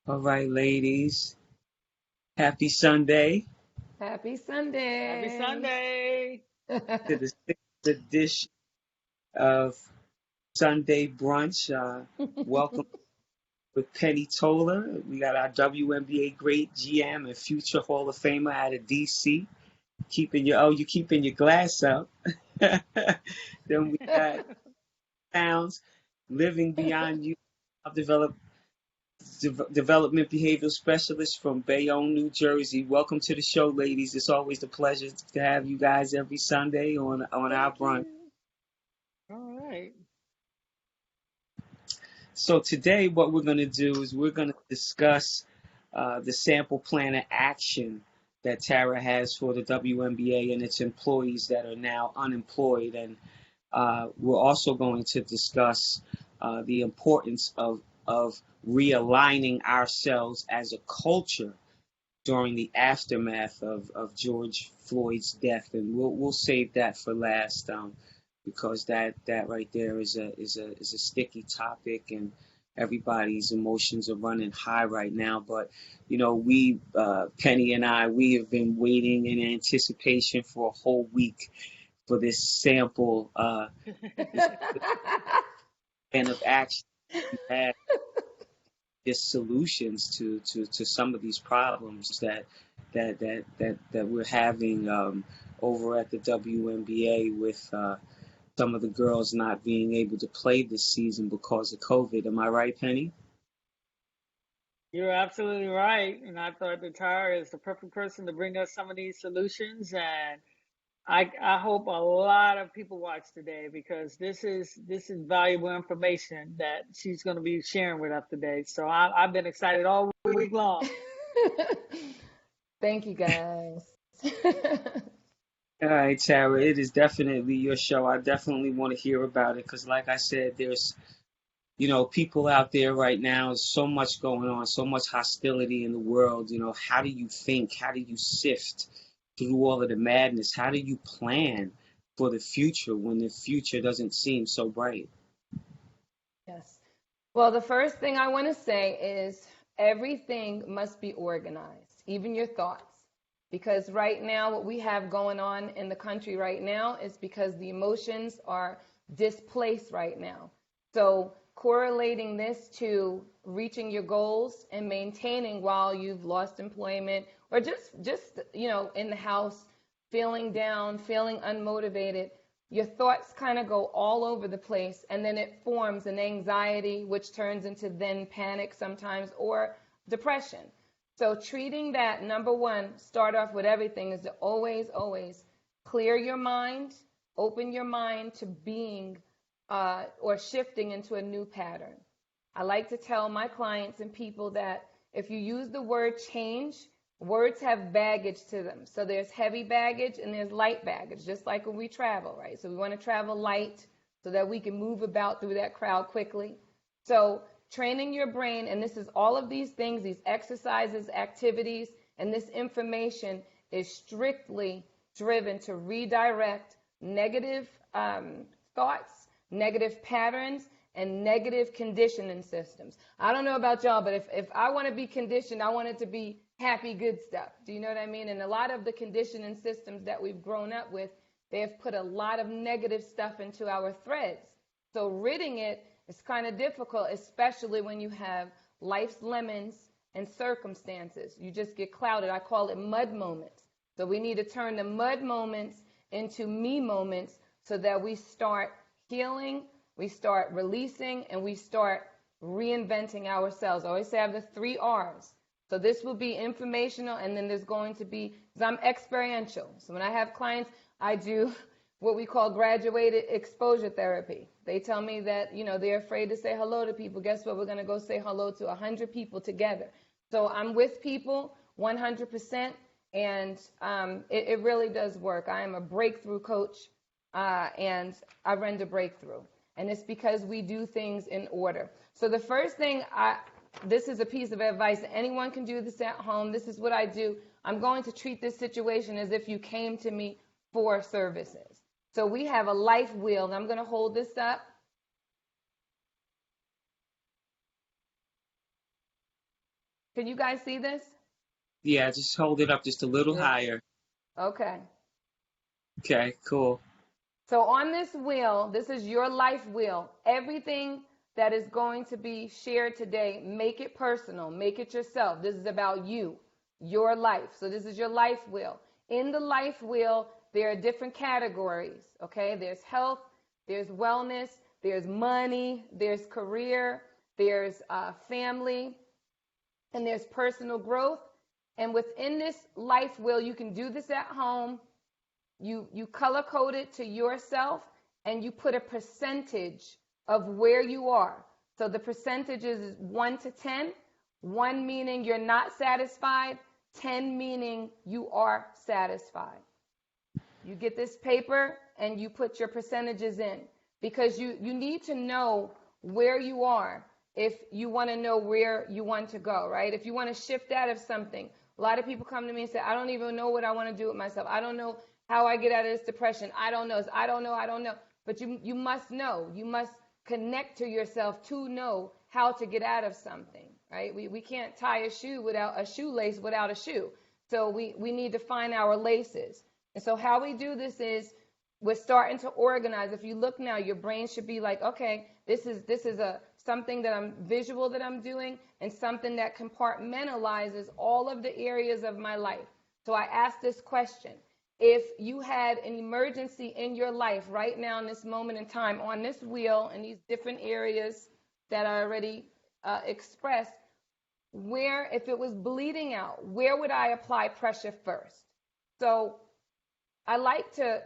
All right, ladies. Happy Sunday Happy Happy Sunday. Sunday. to the sixth edition of Sunday Brunch. Welcome with Penny Toller. We got our WNBA great GM and future Hall of Famer out of DC. You keeping your glass up. Then we got Sounds Living Beyond You, develop development behavioral specialist from Bayonne, New Jersey. Welcome to the show, ladies. It's always a pleasure to have you guys every Sunday on our Thank brunch. you. All right. So today, what we're going to do is we're going to discuss the sample plan of action that Tara has for the WNBA and its employees that are now unemployed, and we're also going to discuss the importance of realigning ourselves as a culture during the aftermath of George Floyd's death, and we'll save that for last, because that right there is a sticky topic, and everybody's emotions are running high right now. But we Penny and we have been waiting in anticipation for a whole week for this sample, this plan of action we have, just solutions to some of these problems that we're having over at the WNBA with some of the girls not being able to play this season because of COVID. Am I right, Penny? You're absolutely right. And I thought that Tara is the perfect person to bring us some of these solutions. And I hope a lot of people watch today because this is valuable information that she's going to be sharing with us today. So I've been excited all week long. Thank you, guys. All right, Tara, it is definitely your show. I definitely want to hear about it because, like I said, there's people out there right now, so much going on, so much hostility in the world. How do you think? How do you sift through all of the madness? How do you plan for the future when the future doesn't seem so bright? Yes. Well, the first thing I want to say is everything must be organized, even your thoughts. Because right now, what we have going on in the country right now is because the emotions are displaced right now. So, correlating this to reaching your goals and maintaining while you've lost employment or just in the house feeling down, feeling unmotivated, your thoughts kind of go all over the place, and then it forms an anxiety which turns into then panic sometimes or depression. So treating that, number one, start off with everything, is to always clear your mind, open your mind to being or shifting into a new pattern. I like to tell my clients and people that if you use the word change, words have baggage to them. So there's heavy baggage and there's light baggage, just like when we travel, right? So we want to travel light so that we can move about through that crowd quickly. So training your brain, and this is all of these things, these exercises, activities, and this information is strictly driven to redirect negative thoughts, negative patterns, and negative conditioning systems. I don't know about y'all, but if I want to be conditioned, I want it to be happy, good stuff. Do you know what I mean? And a lot of the conditioning systems that we've grown up with, they have put a lot of negative stuff into our threads. So ridding it is kind of difficult, especially when you have life's lemons and circumstances. You just get clouded. I call it mud moments. So we need to turn the mud moments into me moments so that we start healing, we start releasing, and we start reinventing ourselves. I always say I have the 3 R's. So this will be informational, and then there's going to be, because I'm experiential. So when I have clients, I do what we call graduated exposure therapy. They tell me that, they're afraid to say hello to people. Guess what? We're going to go say hello to 100 people together. So I'm with people 100%, and it really does work. I am a breakthrough coach, and I render breakthrough. And it's because we do things in order. So the first thing this is a piece of advice. Anyone can do this at home. This is what I do. I'm going to treat this situation as if you came to me for services. So we have a life wheel, and I'm going to hold this up. Can you guys see this? Yeah, just hold it up just a little Yeah. higher. Okay. Okay, cool. So on this wheel, this is your life wheel. Everything that is going to be shared today, make it personal, make it yourself. This is about you, your life. So this is your life wheel. In the life wheel, there are different categories, okay? There's health, there's wellness, there's money, there's career, there's family, and there's personal growth. And within this life wheel, you can do this at home. You color code it to yourself, and you put a percentage of where you are. So the percentage is 1 to 10. 1 meaning you're not satisfied, 10 meaning you are satisfied. You get this paper and you put your percentages in, because you need to know where you are if you want to know where you want to go, right? If you want to shift out of something. A lot of people come to me and say, I don't even know what I want to do with myself. I don't know how I get out of this depression. I don't know. I don't know. I don't know. But you must know. You must connect to yourself to know how to get out of something, right? We can't tie a shoe without a shoelace without a shoe. So we need to find our laces. And so how we do this is we're starting to organize. If you look now, your brain should be like, okay, this is a something that I'm visual that I'm doing, and something that compartmentalizes all of the areas of my life. So I asked this question. If you had an emergency in your life right now in this moment in time on this wheel in these different areas that are already expressed, where, if it was bleeding out, where would I apply pressure first? So I like to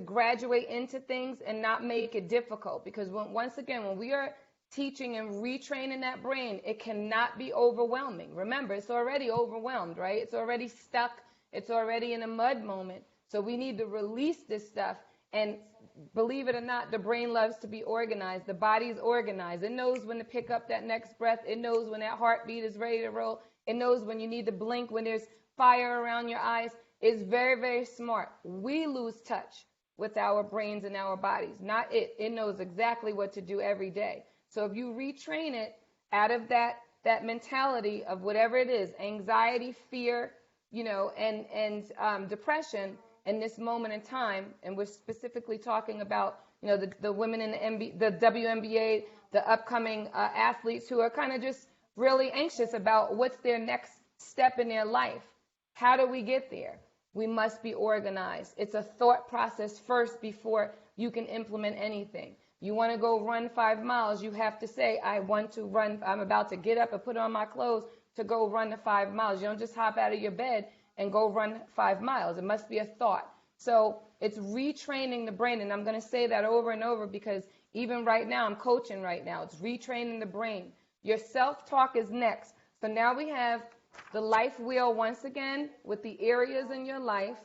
graduate into things and not make it difficult, because once again, when we are teaching and retraining that brain, it cannot be overwhelming. Remember, it's already overwhelmed, right? It's already stuck. It's already in a mud moment. So we need to release this stuff. And believe it or not, the brain loves to be organized. The body's organized. It knows when to pick up that next breath. It knows when that heartbeat is ready to roll. It knows when you need to blink, when there's fire around your eyes. It's very, very smart. We lose touch with our brains and our bodies, not it. It knows exactly what to do every day. So if you retrain it out of that mentality of whatever it is, anxiety, fear, and depression in this moment in time, and we're specifically talking about, the women in the WNBA, the upcoming athletes who are kind of just really anxious about what's their next step in their life. How do we get there? We must be organized. It's a thought process first before you can implement anything. You want to go run 5 miles, you have to say, I want to run, I'm about to get up and put on my clothes to go run the 5 miles. You don't just hop out of your bed and go run 5 miles. It must be a thought. So it's retraining the brain, and I'm going to say that over and over, because even right now, I'm coaching right now. It's retraining the brain. Your self-talk is next. So now we have the life wheel once again with the areas in your life.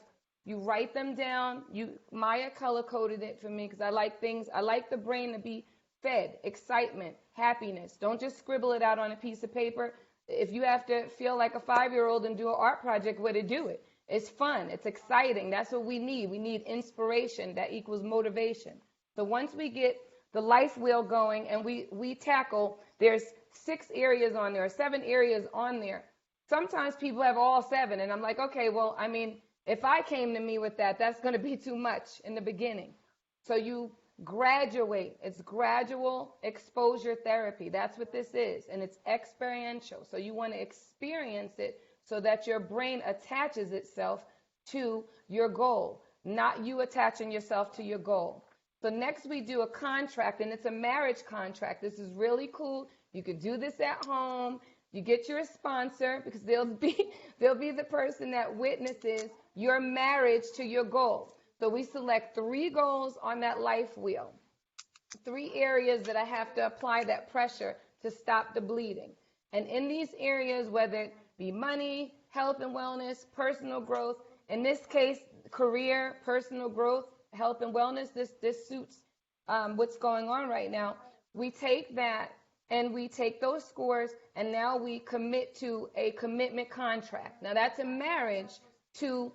You write them down. Maya color coded it for me because I like the brain to be fed excitement, happiness. Don't just scribble it out on a piece of paper. If you have to feel like a 5-year-old and do an art project, where to do it? It's fun. It's exciting. That's what we need. We need inspiration. That equals motivation. So once we get the life wheel going and we tackle, there's 6 areas on there, 7 areas on there. Sometimes people have all 7, and I'm like, okay, well, I mean, if I came to me with that, that's going to be too much in the beginning. So you graduate. It's gradual exposure therapy. That's what this is, and it's experiential. So you want to experience it so that your brain attaches itself to your goal, not you attaching yourself to your goal. So next we do a contract, and it's a marriage contract. This is really cool. You could do this at home. You get your sponsor, because they'll be the person that witnesses your marriage to your goal. So we select 3 goals on that life wheel, 3 areas that I have to apply that pressure to stop the bleeding. And in these areas, whether it be money, health and wellness, personal growth, in this case, career, personal growth, health and wellness, this suits what's going on right now. We take that and we take those scores, and now we commit to a commitment contract. Now that's a marriage to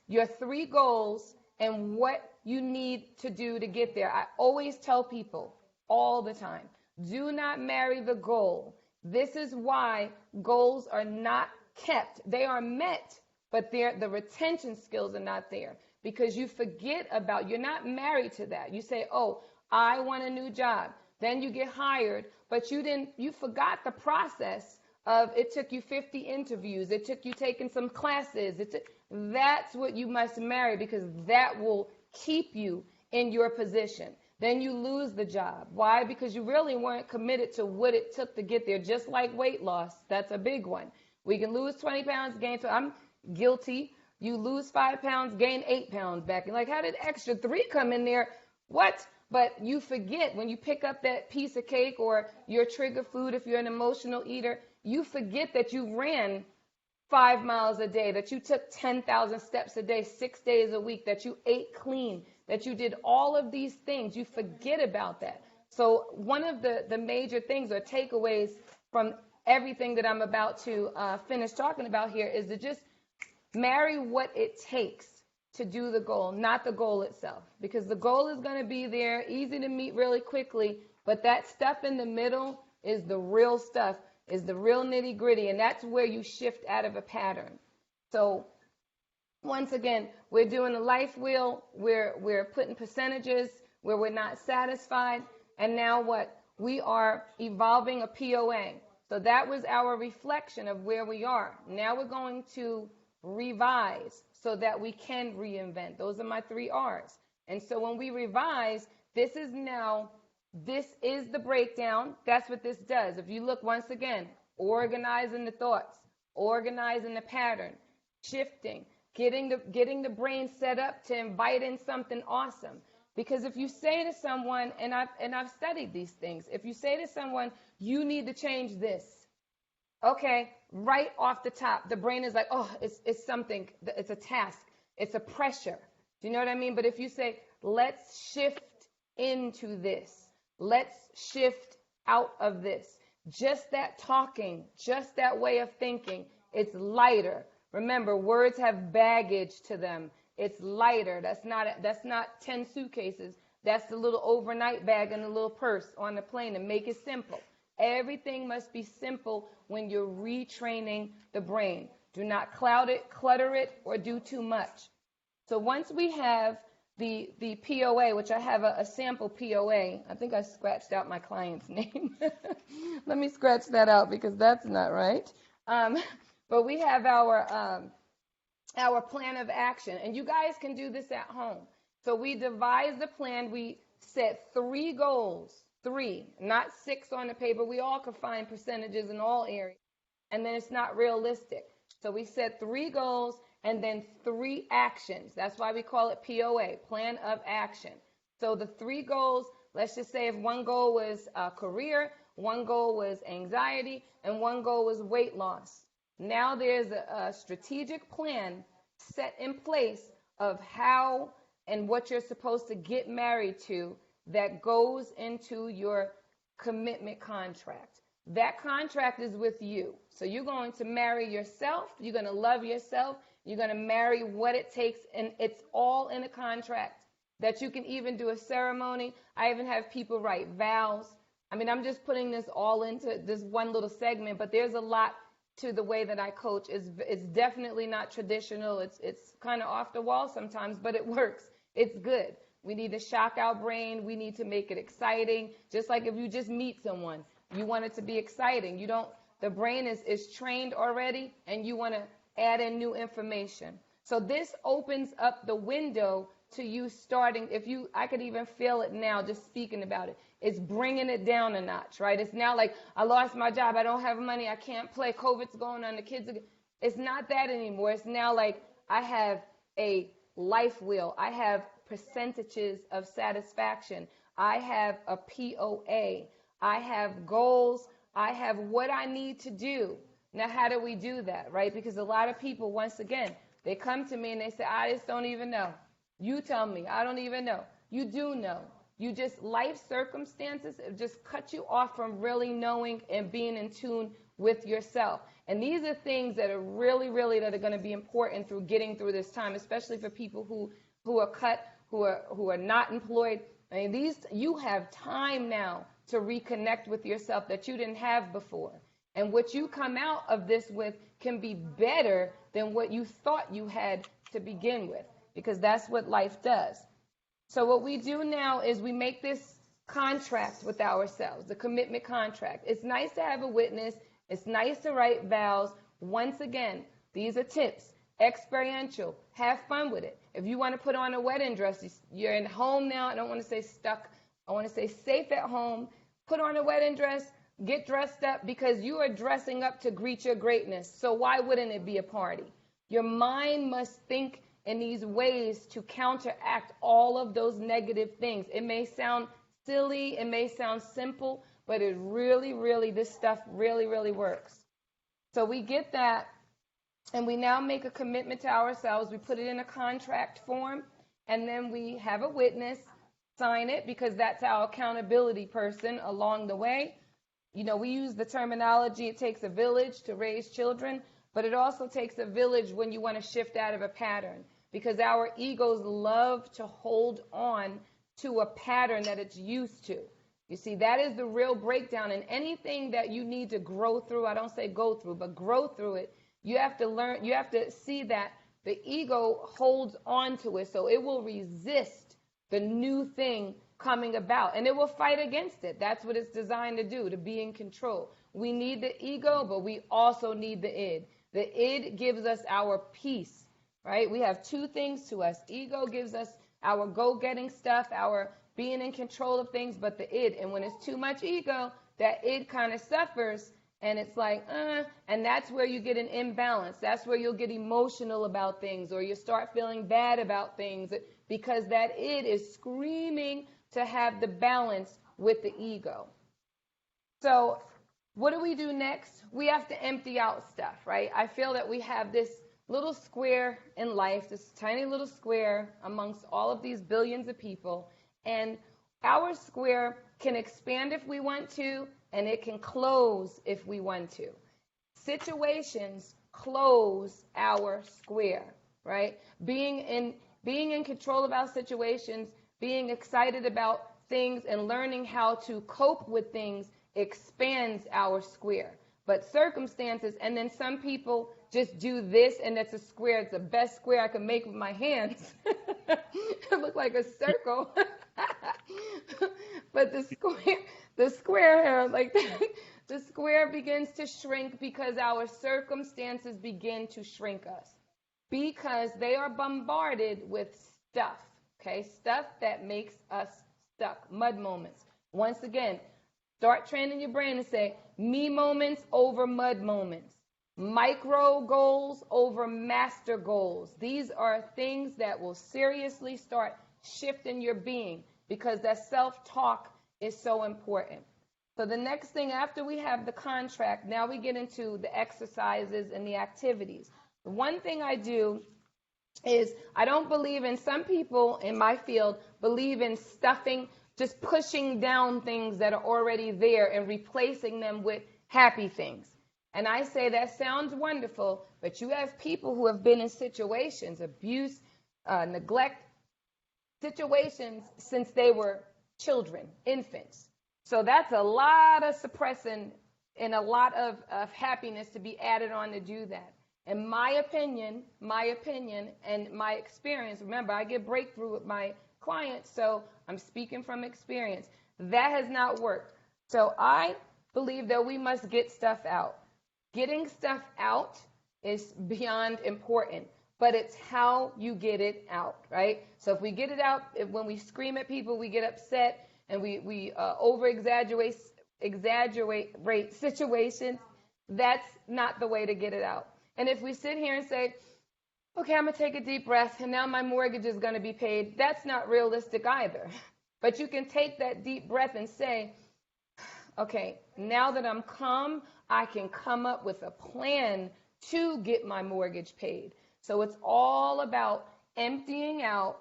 your 3 goals and what you need to do to get there. I always tell people all the time, do not marry the goal. This is why goals are not kept. They are met, but the retention skills are not there because you forget about, you're not married to that. You say, oh, I want a new job. Then you get hired, but you forgot the process of it took you 50 interviews. It took you taking some classes. That's what you must marry because that will keep you in your position. Then you lose the job. Why? Because you really weren't committed to what it took to get there. Just like weight loss, that's a big one. We can lose 20 pounds, gain, I'm guilty. You lose 5 pounds, gain 8 pounds back. And like, how did extra 3 come in there? What? But you forget when you pick up that piece of cake or your trigger food, if you're an emotional eater, you forget that you ran 5 miles a day, that you took 10,000 steps a day, 6 days a week, that you ate clean, that you did all of these things. You forget about that. So one of the major things or takeaways from everything that I'm about to finish talking about here is to just marry what it takes to do the goal, not the goal itself. Because the goal is going to be there, easy to meet really quickly, but that stuff in the middle is the real stuff, is the real nitty gritty, and that's where you shift out of a pattern. So once again, we're doing a life wheel, we're putting percentages where we're not satisfied, and now what? We are evolving a POA. So that was our reflection of where we are. Now we're going to revise so that we can reinvent. Those are my 3 R's. And so when we revise, this is the breakdown. That's what this does. If you look once again, organizing the thoughts, organizing the pattern, shifting, getting the brain set up to invite in something awesome. Because if you say to someone, and I've studied these things, if you say to someone, you need to change this, okay, right off the top, the brain is like, oh, it's something, it's a task, it's a pressure. Do you know what I mean? But if you say, let's shift into this, let's shift out of this, just that talking, just that way of thinking, it's lighter. Remember, words have baggage to them. It's lighter. That's not 10 suitcases. That's the little overnight bag and the little purse on the plane, and make it simple. Everything must be simple when you're retraining the brain. Do not cloud it, clutter it, or do too much. So once we have the POA, which I have a sample POA, I think I scratched out my client's name. Let me scratch that out because that's not right. But we have our plan of action, and you guys can do this at home. So we devise the plan. We set 3 goals. 3, not 6 on the paper. We all can find percentages in all areas, and then it's not realistic. So we set 3 goals and then 3 actions. That's why we call it POA, plan of action. So the 3 goals, let's just say if one goal was career, one goal was anxiety, and one goal was weight loss. Now there's a strategic plan set in place of how and what you're supposed to get married to that goes into your commitment contract. That contract is with you. So you're going to marry yourself. You're going to love yourself. You're going to marry what it takes. And it's all in a contract that you can even do a ceremony. I even have people write vows. I mean, I'm just putting this all into this one little segment, but there's a lot to the way that I coach. It's definitely not traditional. It's kind of off the wall sometimes, but it works. It's good. We need to shock our brain. We need to make it exciting. Just like if you just meet someone, you want it to be exciting. The brain is trained already, and you want to add in new information. So this opens up the window to you starting. I could even feel it now just speaking about it. It's bringing it down a notch, right? It's now like, I lost my job. I don't have money. I can't play. COVID's going on. The kids it's not that anymore. It's now like I have a life wheel. I have percentages of satisfaction. I have a POA. I have goals. I have what I need to do. Now, how do we do that, right? Because a lot of people, once again, they come to me and they say, I just don't even know. You tell me. I don't even know. You do know. Life circumstances have just cut you off from really knowing and being in tune with yourself. And these are things that are really, really that are going to be important through getting through this time, especially for people who are cut, who are not employed. I mean, you have time now to reconnect with yourself that you didn't have before. And what you come out of this with can be better than what you thought you had to begin with, because that's what life does. So what we do now is we make this contract with ourselves, the commitment contract. It's nice to have a witness. It's nice to write vows. Once again, these are tips. Experiential. Have fun with it. If you want to put on a wedding dress, you're in home now. I don't want to say stuck. I want to say safe at home. Put on a wedding dress. Get dressed up, because you are dressing up to greet your greatness. So why wouldn't it be a party? Your mind must think in these ways to counteract all of those negative things. It may sound silly, it may sound simple, but it really, really, this stuff really, really works. So we get that, and we now make a commitment to ourselves. We put it in a contract form, and then we have a witness sign it, because that's our accountability person along the way. You know, we use the terminology, it takes a village to raise children, but it also takes a village when you want to shift out of a pattern, because our egos love to hold on to a pattern that it's used to. You see, that is the real breakdown. And anything that you need to grow through, I don't say go through, but grow through it, you have to learn, you have to see that the ego holds on to it, so it will resist the new thing coming about, and it will fight against it. That's what it's designed to do, to be in control. We need the ego, but we also need the id. The id gives us our peace, right? We have two things to us. Ego gives us our go-getting stuff, our being in control of things, but the id, and when it's too much ego, that id kind of suffers, and it's like, and that's where you get an imbalance. That's where you'll get emotional about things, or you start feeling bad about things, because that id is screaming to have the balance with the ego. So what do we do next? We have to empty out stuff, right? I feel that we have this little square in life, this tiny little square amongst all of these billions of people, and our square can expand if we want to, and it can close if we want to. Situations close our square, right? Being in control of our situations, being excited about things, and learning how to cope with things expands our square. But circumstances, and then some people just do this, and it's a square. It's the best square I can make with my hands. It looks like a circle. But the square, like the square begins to shrink because our circumstances begin to shrink us, because they are bombarded with stuff. Okay, stuff that makes us stuck, mud moments. Once again, start training your brain to say, me moments over mud moments. Micro goals over master goals. These are things that will seriously start shifting your being, because that self-talk is so important. So the next thing, after we have the contract, now we get into the exercises and the activities. The one thing I do is, I don't believe in, some people in my field believe in stuffing, just pushing down things that are already there and replacing them with happy things. And I say that sounds wonderful, but you have people who have been in situations, abuse, neglect situations, since they were children, infants. So that's a lot of suppressing and a lot of happiness to be added on to do that. In my opinion, and my experience, remember, I get breakthrough with my clients, so I'm speaking from experience. That has not worked. So I believe that we must get stuff out. Getting stuff out is beyond important, but it's how you get it out, right? So if we get it out, when we scream at people, we get upset, and we over-exaggerate situations, that's not the way to get it out. And if we sit here and say, okay, I'm going to take a deep breath, and now my mortgage is going to be paid, that's not realistic either. But you can take that deep breath and say, okay, now that I'm calm, I can come up with a plan to get my mortgage paid. So it's all about emptying out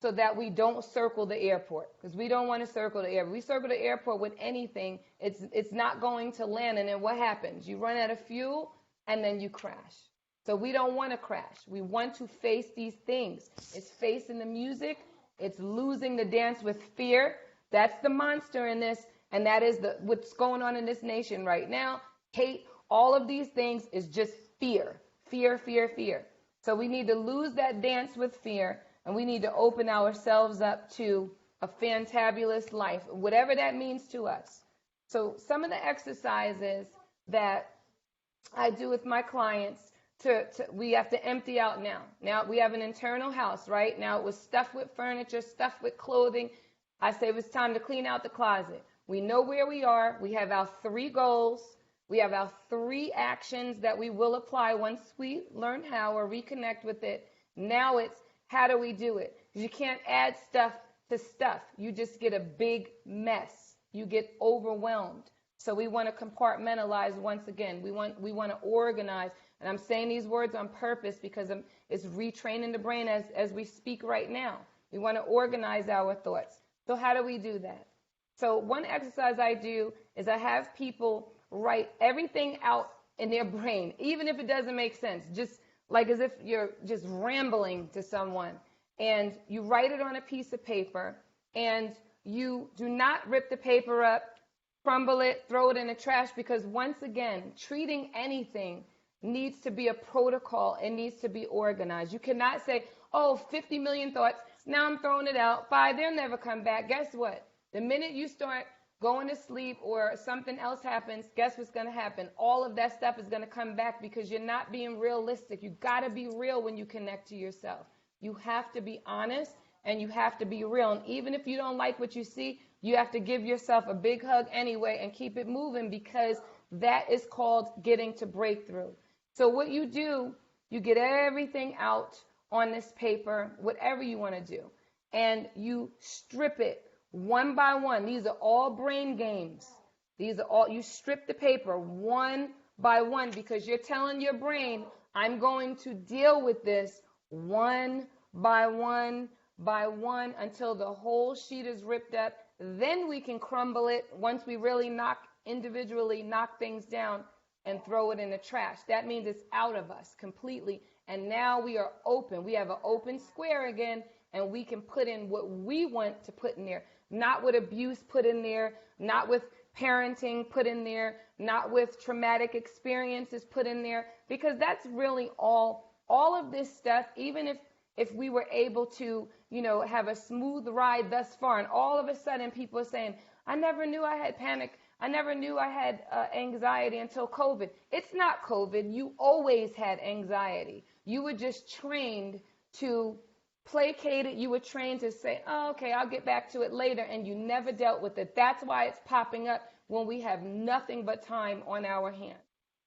so that we don't circle the airport, because we don't want to circle the airport. We circle the airport with anything, it's not going to land, and then what happens? You run out of fuel, and then you crash. So we don't want to crash. We want to face these things. It's facing the music. It's losing the dance with fear. That's the monster in this, and that is what's going on in this nation right now. Hate, All of these things is just fear, fear, fear, fear. So we need to lose that dance with fear, and we need to open ourselves up to a fantabulous life, whatever that means to us. So some of the exercises that I do with my clients we have to empty out now. Now we have an internal house, right? Now it was stuffed with furniture, stuffed with clothing. I say it was time to clean out the closet. We know where we are. We have our 3 goals. We have our 3 actions that we will apply once we learn how or reconnect with it. Now it's how do we do it? Because you can't add stuff to stuff. You just get a big mess. You get overwhelmed. So we want to compartmentalize once again. We want to organize. And I'm saying these words on purpose because it's retraining the brain as we speak right now. We want to organize our thoughts. So how do we do that? So one exercise I do is I have people write everything out in their brain, even if it doesn't make sense, just like as if you're just rambling to someone. And you write it on a piece of paper, and you do not rip the paper up, crumble it, throw it in the trash, because once again, treating anything needs to be a protocol. It needs to be organized. You cannot say, oh, 50 million thoughts, now I'm throwing it out. 5, they'll never come back. Guess what? The minute you start going to sleep or something else happens, guess what's going to happen? All of that stuff is going to come back because you're not being realistic. You got to be real when you connect to yourself. You have to be honest and you have to be real. And even if you don't like what you see, you have to give yourself a big hug anyway and keep it moving, because that is called getting to breakthrough. So what you do, you get everything out on this paper, whatever you want to do, and you strip it one by one. These are all brain games. These are all, you strip the paper one by one because you're telling your brain, I'm going to deal with this one by one by one until the whole sheet is ripped up. Then we can crumble it once we really individually knock things down and throw it in the trash. That means it's out of us completely. And now we are open. We have an open square again, and we can put in what we want to put in there. Not with abuse put in there, not with parenting put in there, not with traumatic experiences put in there, because that's really all of this stuff. Even if we were able to, have a smooth ride thus far, and all of a sudden people are saying, I never knew I had panic. I never knew I had anxiety until COVID. It's not COVID. You always had anxiety. You were just trained to placate it. You were trained to say, oh, okay, I'll get back to it later, and you never dealt with it. That's why it's popping up when we have nothing but time on our hands.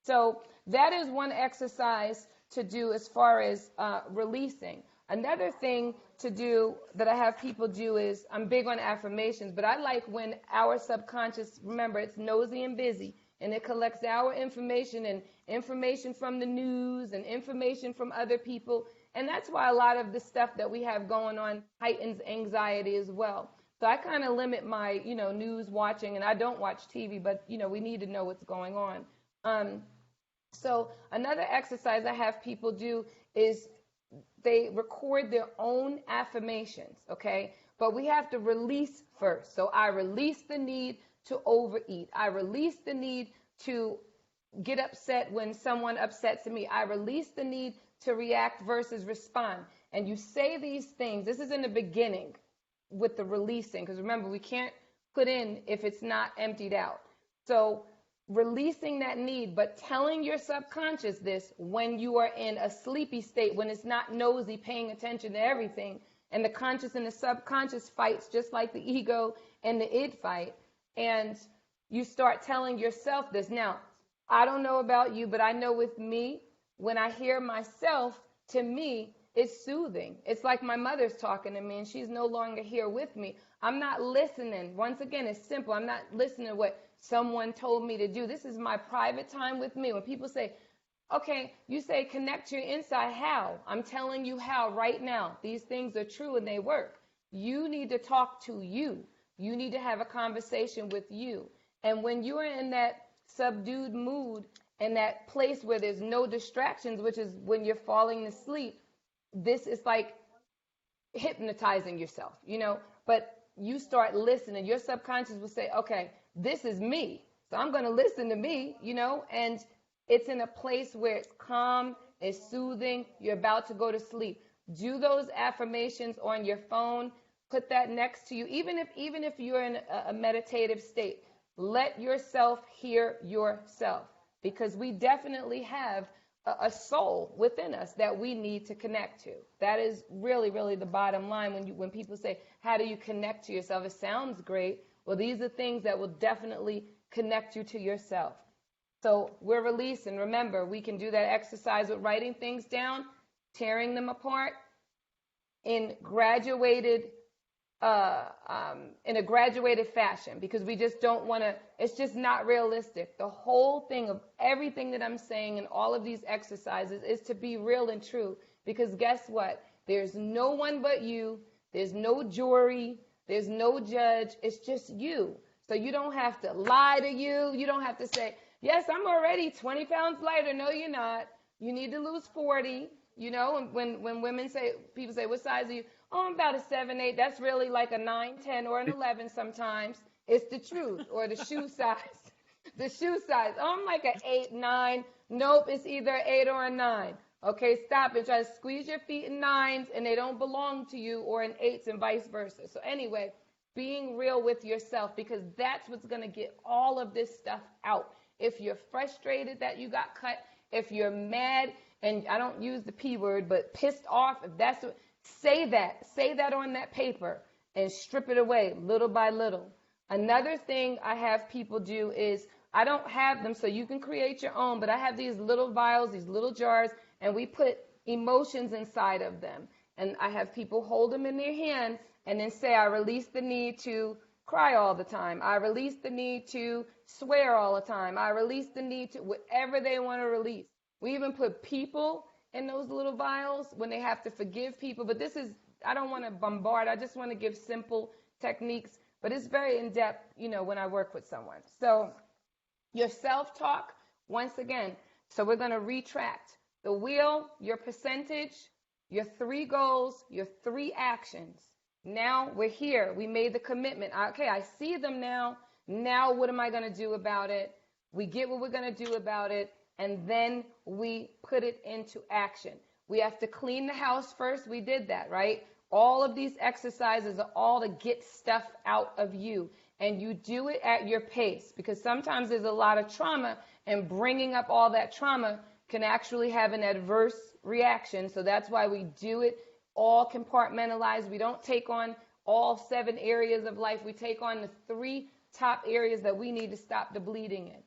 So that is one exercise to do as far as releasing. Another thing to do that I have people do is, I'm big on affirmations, but I like when our subconscious, remember, it's nosy and busy, and it collects our information and information from the news and information from other people. And that's why a lot of the stuff that we have going on heightens anxiety as well. So I kind of limit my, news watching, and I don't watch TV, but, we need to know what's going on. So another exercise I have people do is they record their own affirmations, okay? But we have to release first. So I release the need to overeat. I release the need to get upset when someone upsets me. I release the need to react versus respond. And you say these things. This is in the beginning with the releasing, because remember, we can't put in if it's not emptied out. So releasing that need, but telling your subconscious this when you are in a sleepy state, when it's not nosy, paying attention to everything, and the conscious and the subconscious fights just like the ego and the id fight, and you start telling yourself this. Now, I don't know about you, but I know with me, when I hear myself, to me, it's soothing. It's like my mother's talking to me, and she's no longer here with me. I'm not listening. Once again, it's simple. I'm not listening to what someone told me to do. This is my private time with me. When people say, okay, you say connect to your inside, how? I'm telling you how right now. These things are true and they work. You need to talk to you. You need to have a conversation with you. And when you are in that subdued mood and that place where there's no distractions, which is when you're falling asleep, this is like hypnotizing yourself, but you start listening. Your subconscious will say, okay, this is me. So I'm going to listen to me, and It's in a place where it's calm, it's soothing, you're about to go to sleep. Do those affirmations on your phone. Put that next to you. Even if you're in a meditative state, let yourself hear yourself, because we definitely have a soul within us that we need to connect to. That is really, really the bottom line. When people say, how do you connect to yourself? It sounds great. Well, these are things that will definitely connect you to yourself. So we're releasing. Remember, we can do that exercise with writing things down, tearing them apart in graduated in a graduated fashion, because we just don't want to, it's just not realistic. The whole thing of everything that I'm saying in all of these exercises is to be real and true, because guess what? There's no one but you. There's no jury. There's no judge. It's just you. So you don't have to lie to you. You don't have to say, yes, I'm already 20 pounds lighter. No, you're not. You need to lose 40. You know, when women say, people say, what size are you? Oh, I'm about a 7, 8. That's really like a 9, 10, or an 11 sometimes. It's the truth. Or the shoe size. The shoe size. Oh, I'm like an 8, 9. Nope, it's either 8 or a 9. Okay, stop and try to squeeze your feet in 9s, and they don't belong to you, or in 8s, and vice versa. So anyway, being real with yourself, because that's what's going to get all of this stuff out. If you're frustrated that you got cut, if you're mad, and I don't use the P word, but pissed off, if that's what, say that on that paper and strip it away little by little. Another thing I have people do is, I don't have them, so you can create your own, but I have these little vials, these little jars, and we put emotions inside of them. And I have people hold them in their hand and then say, I release the need to cry all the time. I release the need to swear all the time. I release the need to, whatever they want to release. We even put people in those little vials when they have to forgive people. But this is, I don't want to bombard. I just want to give simple techniques. But it's very in-depth, you know, when I work with someone. So your self-talk, once again, so we're going to retract. The wheel, your percentage, your 3 goals, your 3 actions. Now we're here. We made the commitment. Okay, I see them now. Now what am I going to do about it? We get what we're going to do about it. And then we put it into action. We have to clean the house first. We did that, right? All of these exercises are all to get stuff out of you. And you do it at your pace, because sometimes there's a lot of trauma, and bringing up all that trauma can actually have an adverse reaction. So that's why we do it all compartmentalized. We don't take on all 7 areas of life. We take on the 3 top areas that we need to stop the bleeding in.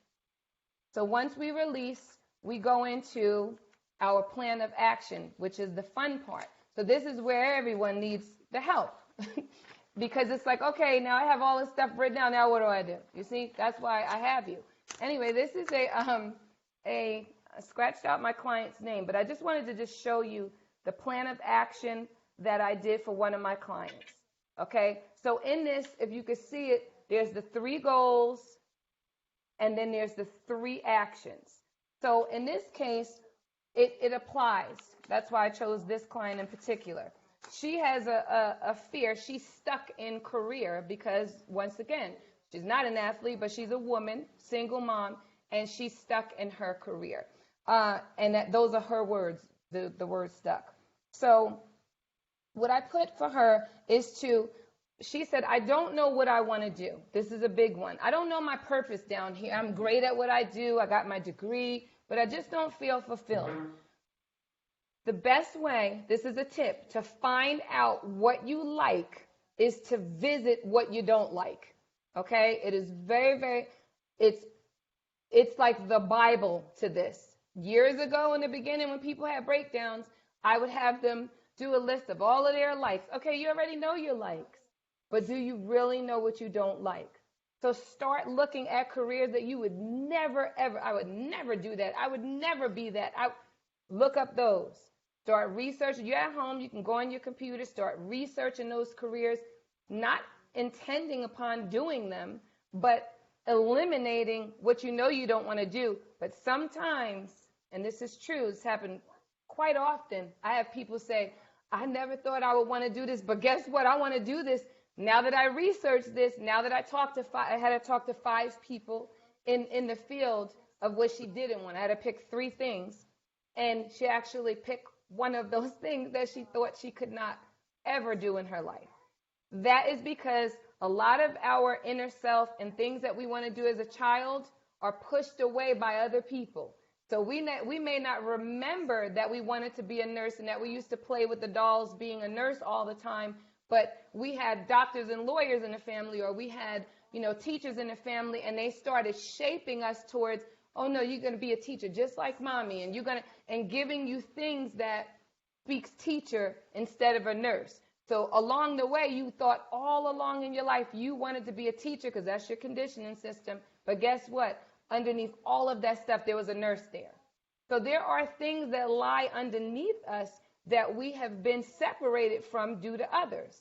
So once we release, we go into our plan of action, which is the fun part. So this is where everyone needs the help. Because it's like, okay, now I have all this stuff written down. Now what do I do? You see, that's why I have you. Anyway, this is I scratched out my client's name, but I just wanted to just show you the plan of action that I did for one of my clients. Okay, so in this, if you could see it, there's the 3 goals, and then there's the 3 actions. So in this case, it applies. That's why I chose this client in particular. She has a fear. She's stuck in career because, once again, she's not an athlete, but she's a woman, single mom, and she's stuck in her career. And those are her words, the word stuck. So what I put for her is she said, I don't know what I want to do. This is a big one. I don't know my purpose down here. I'm great at what I do. I got my degree, but I just don't feel fulfilled. The best way, this is a tip, to find out what you like is to visit what you don't like. Okay? It is very, very, it's like the Bible to this. Years ago in the beginning, when people had breakdowns, I would have them do a list of all of their likes. Okay, you already know your likes, but do you really know what you don't like? So start looking at careers that you would never, ever, I would never do that. I would never be that. Look up those. Start researching. You're at home, you can go on your computer, start researching those careers, not intending upon doing them, but eliminating what you know you don't want to do. But sometimes, and this is true, it's happened quite often, I have people say, I never thought I would want to do this, but guess what? I want to do this. Now that I researched this, now that I had to talk to 5 people in the field of what she didn't want. I had to pick 3 things, and she actually picked one of those things that she thought she could not ever do in her life. That is because a lot of our inner self and things that we want to do as a child are pushed away by other people. So we may not remember that we wanted to be a nurse and that we used to play with the dolls being a nurse all the time, but we had doctors and lawyers in the family, or we had, teachers in the family, and they started shaping us towards, oh no, you're going to be a teacher just like mommy, and giving you things that speaks teacher instead of a nurse. So along the way, you thought all along in your life you wanted to be a teacher because that's your conditioning system. But guess what? Underneath all of that stuff, there was a nurse there. So there are things that lie underneath us that we have been separated from due to others.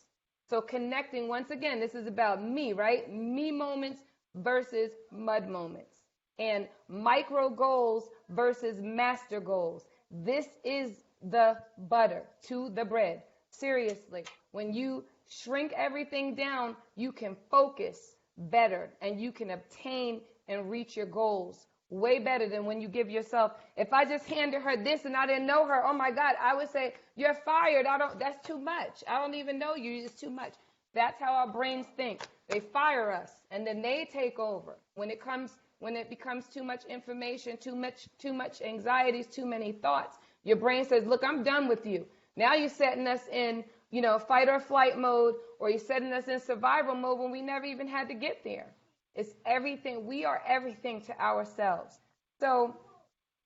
So connecting, once again, this is about me, right? Me moments versus mud moments. And micro goals versus master goals. This is the butter to the bread. Seriously, when you shrink everything down, you can focus better and you can obtain and reach your goals way better than when you give yourself. If I just handed her this and I didn't know her, oh my God, I would say, you're fired. That's too much. I don't even know you. It's too much. That's how our brains think. They fire us and then they take over. When it becomes too much information, too much anxieties, too many thoughts, your brain says, look, I'm done with you. Now you're setting us in, fight or flight mode, or you're setting us in survival mode when we never even had to get there. It's everything. We are everything to ourselves. So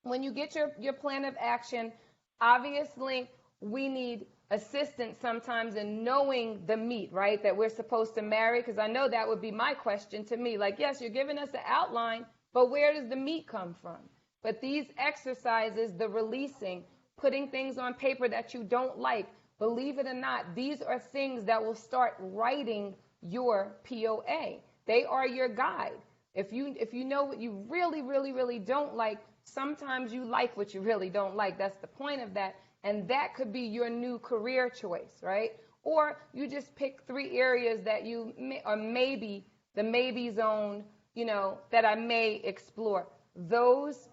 when you get your plan of action, obviously we need assistance sometimes in knowing the meat, right, that we're supposed to marry, because I know that would be my question to me. Like, yes, you're giving us an outline, but where does the meat come from? But these exercises, the releasing, putting things on paper that you don't like, believe it or not, these are things that will start writing your POA. They are your guide. If you know what you really, really, really don't like, sometimes you like what you really don't like. That's the point of that. And that could be your new career choice, right? Or you just pick 3 areas that you or maybe the maybe zone, that I may explore. Those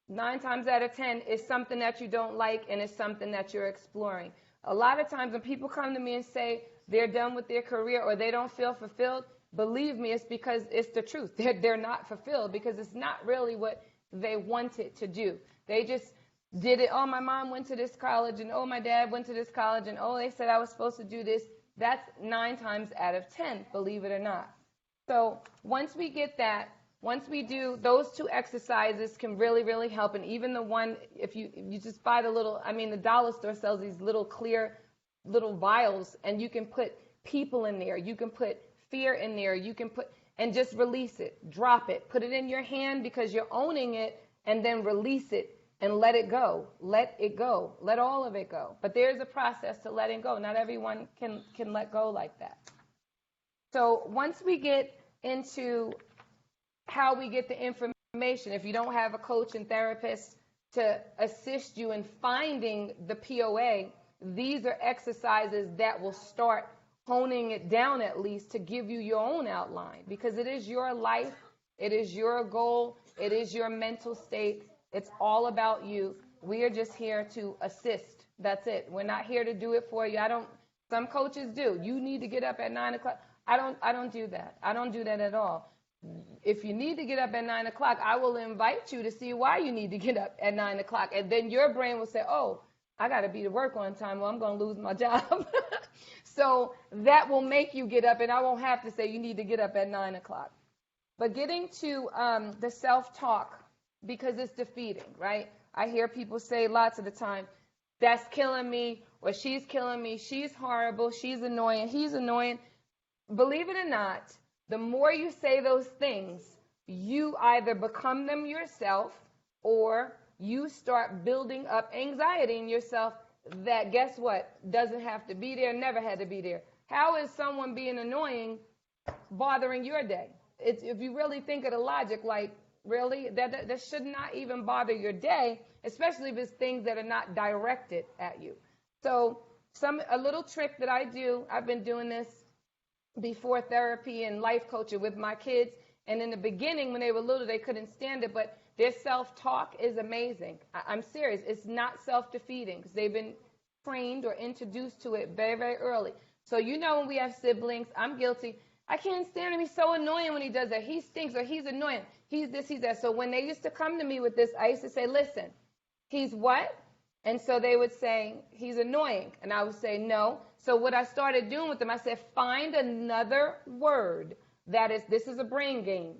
9 times out of 10 is something that you don't like, and it's something that you're exploring. A lot of times when people come to me and say they're done with their career or they don't feel fulfilled, believe me, it's because it's the truth. They're not fulfilled because it's not really what they wanted to do. They just did it. Oh, my mom went to this college, and oh, my dad went to this college, and oh, they said I was supposed to do this. That's 9 times out of 10, believe it or not. So once we get that, once we do those 2 exercises can really, really help. And even the one, if you just buy the dollar store sells these little clear little vials, and you can put people in there. You can put fear in there. You can and just release it, drop it, put it in your hand because you're owning it, and then release it and let it go. Let it go. Let all of it go. But there's a process to letting go. Not everyone can let go like that. So once we get into how we get the information, if you don't have a coach and therapist to assist you in finding the POA, these are exercises that will start honing it down, at least to give you your own outline, because it is your life, it is your goal, it is your mental state. It's all about you. We are just here to assist. That's it. We're not here to do it for you. Some coaches do. You need to get up at 9 o'clock. I don't do that. I don't do that at all. If you need to get up at 9 o'clock, I will invite you to see why you need to get up at 9 o'clock. And then your brain will say, oh, I got to be to work on time, or I'm going to lose my job. So that will make you get up, and I won't have to say you need to get up at 9 o'clock. But getting to the self-talk, because it's defeating, right? I hear people say lots of the time, that's killing me, or she's killing me, she's horrible, she's annoying, he's annoying. Believe it or not, the more you say those things, you either become them yourself, or you start building up anxiety in yourself that, guess what, doesn't have to be there, never had to be there. How is someone being annoying bothering your day? If you really think of the logic, like, really, that should not even bother your day, especially if it's things that are not directed at you. So a little trick that I do, I've been doing this before therapy and life coaching with my kids, and in the beginning when they were little they couldn't stand it, but their self-talk is amazing. I'm serious. It's not self-defeating because they've been trained or introduced to it very, very early. So you know when we have siblings, I'm guilty. I can't stand him. He's so annoying when he does that. He stinks or he's annoying. He's this, he's that. So when they used to come to me with this, I used to say, listen, he's what? And so they would say, he's annoying. And I would say, no. So what I started doing with them, I said, find another word that is, this is a brain game.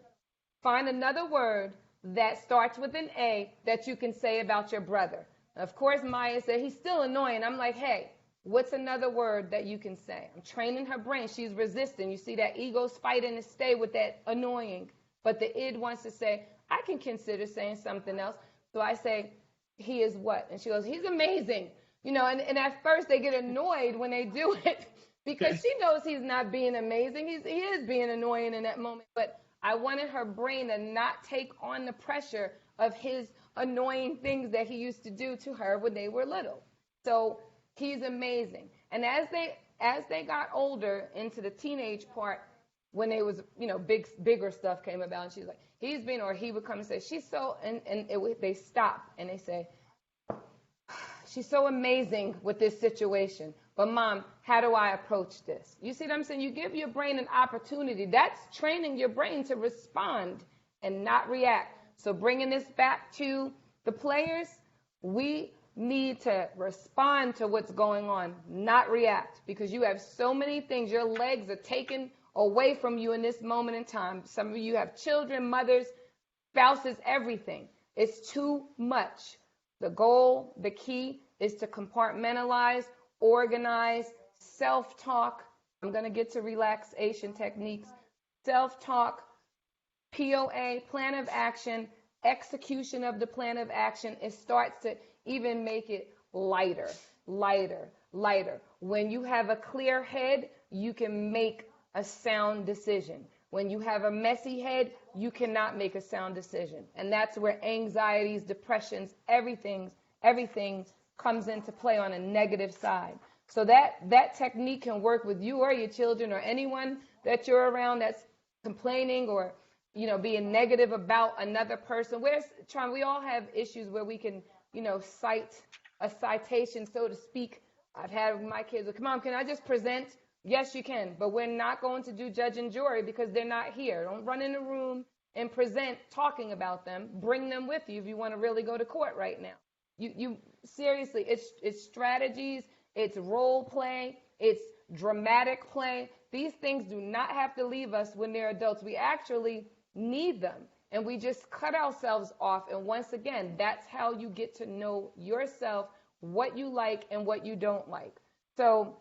Find another word that starts with an A that you can say about your brother. Of course, Maya said, he's still annoying. I'm like, hey, what's another word that you can say? I'm training her brain. She's resisting. You see that ego's fighting to stay with that annoying. But the id wants to say, I can consider saying something else. So I say, he is what? And she goes, he's amazing. You know, and at first they get annoyed when they do it because she knows he's not being amazing. He is being annoying in that moment. But I wanted her brain to not take on the pressure of his annoying things that he used to do to her when they were little. So he's amazing. And as they got older into the teenage part, when they was, you know, bigger stuff came about, and she's like, he's been, or he would come and say, she's so, they stop and they say, she's so amazing with this situation. But Mom, how do I approach this? You see what I'm saying? You give your brain an opportunity. That's training your brain to respond and not react. So bringing this back to the players, we need to respond to what's going on, not react, because you have so many things. Your legs are taken away from you in this moment in time. Some of you have children, mothers, spouses, everything. It's too much. The goal, the key is to compartmentalize, organize, self-talk. I'm going to get to relaxation techniques. Self-talk, POA, plan of action, execution of the plan of action. It starts to even make it lighter, lighter, lighter. When you have a clear head, you can make a sound decision. When you have a messy head, you cannot make a sound decision. And that's where anxieties, depressions, everything comes into play on a negative side. So that technique can work with you or your children or anyone that you're around that's complaining or, you know, being negative about another person. We all have issues where we can, you know, cite a citation, so to speak. I've had my kids, come on, can I just present? Yes, you can, but we're not going to do judge and jury because they're not here. Don't run in a room and present talking about them. Bring them with you if you want to really go to court right now. You seriously, it's strategies, it's role play, it's dramatic play. These things do not have to leave us when they're adults. We actually need them, and we just cut ourselves off. And once again, that's how you get to know yourself, what you like and what you don't like. So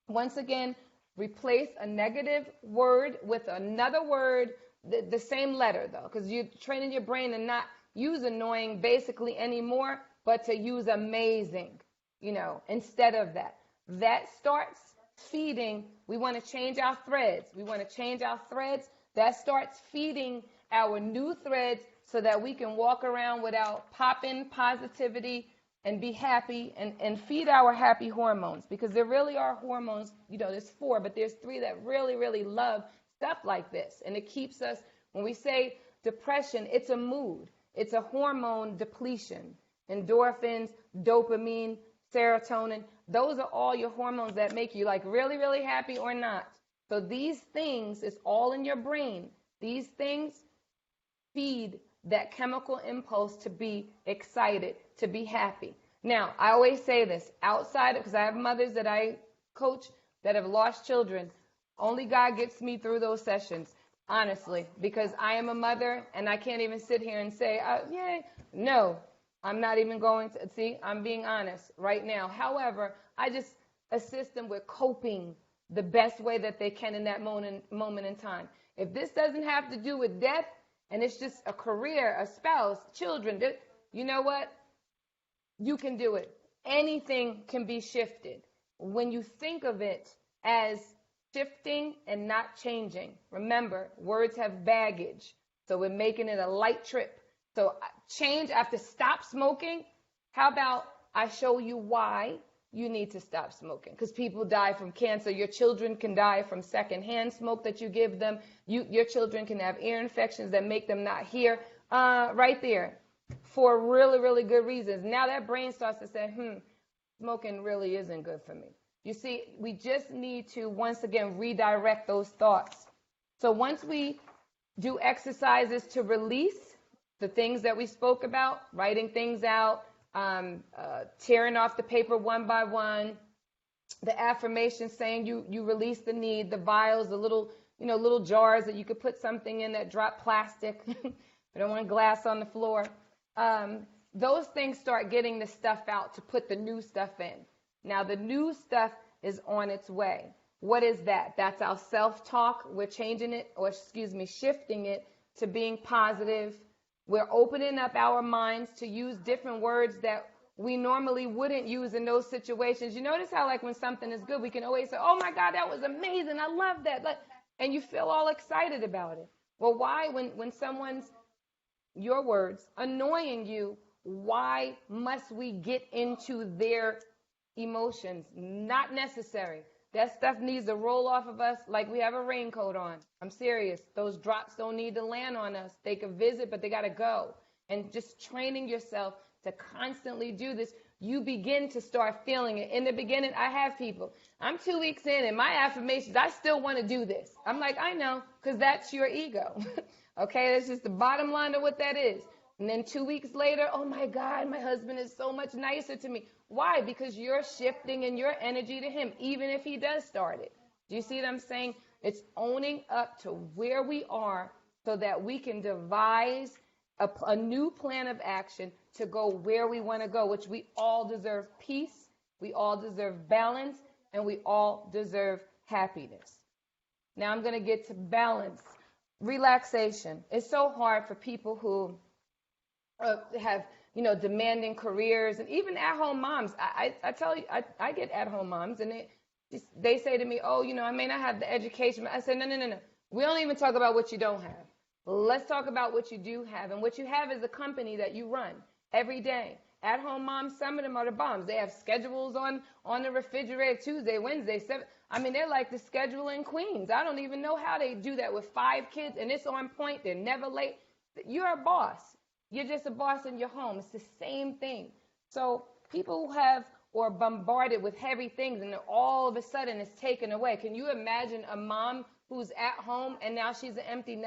once again, replace a negative word with another word, the same letter though, because you're training your brain to not use annoying basically anymore, but to use amazing, you know, instead of that. That starts feeding. We want to change our threads. That starts feeding our new threads so that we can walk around without popping positivity and be happy and feed our happy hormones, because there really are hormones, you know, there's 4, but there's 3 that really, really love stuff like this. And it keeps us, when we say depression, it's a mood. It's a hormone depletion. Endorphins, dopamine, serotonin, those are all your hormones that make you like really, really happy or not. So these things is all in your brain. These things feed that chemical impulse to be excited, to be happy. Now, I always say this, outside, because I have mothers that I coach that have lost children. Only God gets me through those sessions, honestly, because I am a mother and I can't even sit here and say, yay. No, I'm not even going to. See, I'm being honest right now. However, I just assist them with coping the best way that they can in that moment in time. If this doesn't have to do with death, and it's just a career, a spouse, children, you know what? You can do it. Anything can be shifted. When you think of it as shifting and not changing, remember, words have baggage. So we're making it a light trip. So change, I have to stop smoking. How about I show you why you need to stop smoking? Because people die from cancer. Your children can die from secondhand smoke that you give them. Your children can have ear infections that make them not hear. right there, for really, really good reasons. Now that brain starts to say, smoking really isn't good for me. You see, we just need to, once again, redirect those thoughts. So once we do exercises to release the things that we spoke about, writing things out, tearing off the paper one by one, the affirmation saying you release the need, the vials, the little jars that you could put something in that drop plastic. We don't want glass on the floor. Those things start getting the stuff out to put the new stuff in. Now the new stuff is on its way. What is that? That's our self-talk. We're changing it, or shifting it to being positive. We're opening up our minds to use different words that we normally wouldn't use in those situations. You notice how, like, when something is good, we can always say, oh my God, that was amazing. I love that. And you feel all excited about it. Well, why, when someone's, your words, annoying you, why must we get into their emotions? Not necessary. That stuff needs to roll off of us like we have a raincoat on. I'm serious. Those drops don't need to land on us. They can visit, but they got to go. And just training yourself to constantly do this, you begin to start feeling it. In the beginning, I have people, I'm 2 weeks in and my affirmations, I still want to do this. I'm like, I know, because that's your ego. Okay, that's just the bottom line of what that is. And then 2 weeks later, oh my God, my husband is so much nicer to me. Why? Because you're shifting in your energy to him, even if he does start it. Do you see what I'm saying? It's owning up to where we are so that we can devise a new plan of action to go where we want to go, which we all deserve peace, we all deserve balance, and we all deserve happiness. Now I'm going to get to balance. Relaxation. It's so hard for people who have, demanding careers, and even at-home moms. I tell you, I get at-home moms, and they say to me, oh, I may not have the education. I say, no. We don't even talk about what you don't have. Let's talk about what you do have. And what you have is a company that you run every day. At-home moms, some of them are the bombs. They have schedules on the refrigerator, Tuesday, Wednesday, 7. I mean, they're like the scheduling queens. I don't even know how they do that with 5 kids, and it's on point. They're never late. You're a boss. You're just a boss in your home. It's the same thing. So people who have or bombarded with heavy things, and then all of a sudden it's taken away. Can you imagine a mom who's at home and now she's an empty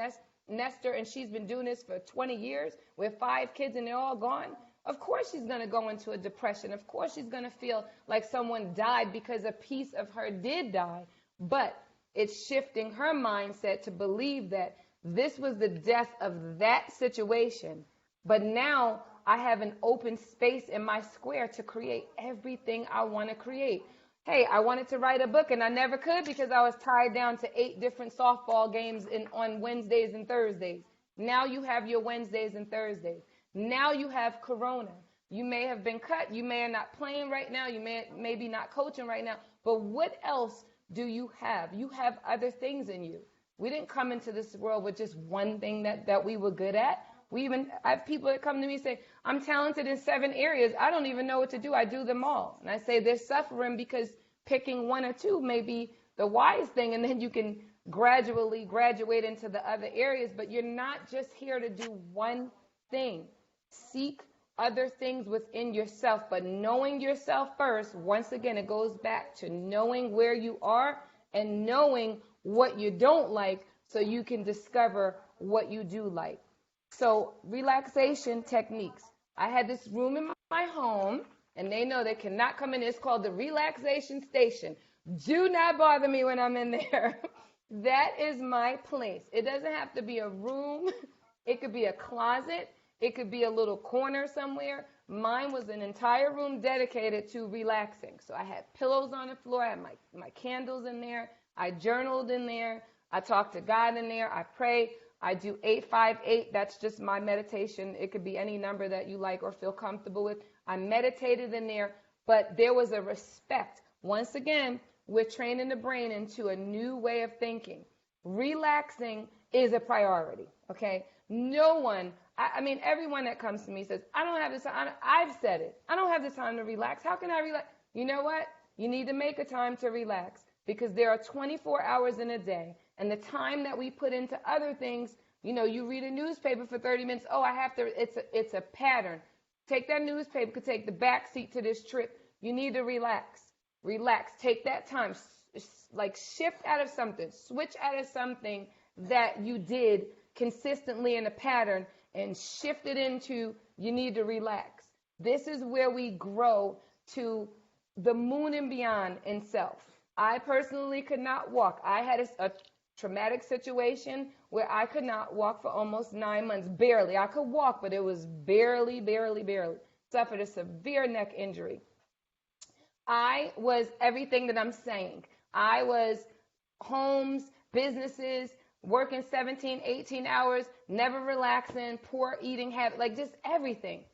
nester, and she's been doing this for 20 years with 5 kids and they're all gone? Of course she's going to go into a depression. Of course she's going to feel like someone died because a piece of her did die. But it's shifting her mindset to believe that this was the death of that situation. But now I have an open space in my square to create everything I want to create. Hey, I wanted to write a book and I never could because I was tied down to 8 different softball games on Wednesdays and Thursdays. Now you have your Wednesdays and Thursdays. Now you have Corona. You may have been cut. You may are not playing right now. You may be not coaching right now. But what else do you have? You have other things in you. We didn't come into this world with just one thing that we were good at. I have people that come to me and say, I'm talented in 7 areas. I don't even know what to do. I do them all. And I say they're suffering because picking 1 or 2 may be the wise thing, and then you can gradually graduate into the other areas. But you're not just here to do one thing. Seek other things within yourself, but knowing yourself first. Once again, it goes back to knowing where you are and knowing what you don't like so you can discover what you do like. So relaxation techniques. I had this room in my home, and they know they cannot come in. It's called the relaxation station. Do not bother me when I'm in there. That is my place. It doesn't have to be a room. It could be a closet. It could be a little corner somewhere. Mine was an entire room dedicated to relaxing. So I had pillows on the floor. I had my candles in there. I journaled in there. I talked to God in there. I prayed. I do 858. That's just my meditation. It could be any number that you like or feel comfortable with. I meditated in there, but there was a respect. Once again, we're training the brain into a new way of thinking. Relaxing is a priority, okay? No one, I mean, everyone that comes to me says, I don't have this time. I've said it. I don't have the time to relax. How can I relax? You know what? You need to make a time to relax because there are 24 hours in a day. And the time that we put into other things You know, you read a newspaper for 30 minutes. Oh, I have to, it's a pattern. Take that newspaper, could take the back seat to this trip. You need to relax. Relax. Take that time. Like shift out of something, switch out of something that you did consistently in a pattern and shift it into you need to relax. This is where we grow to the moon and beyond in self. I personally could not walk. I had a traumatic situation where I could not walk for almost 9 months. Barely. I could walk, but it was barely, barely, barely. Suffered a severe neck injury. I was everything that I'm saying. I was homes, businesses, working 17, 18 hours, never relaxing, poor eating habit, like just everything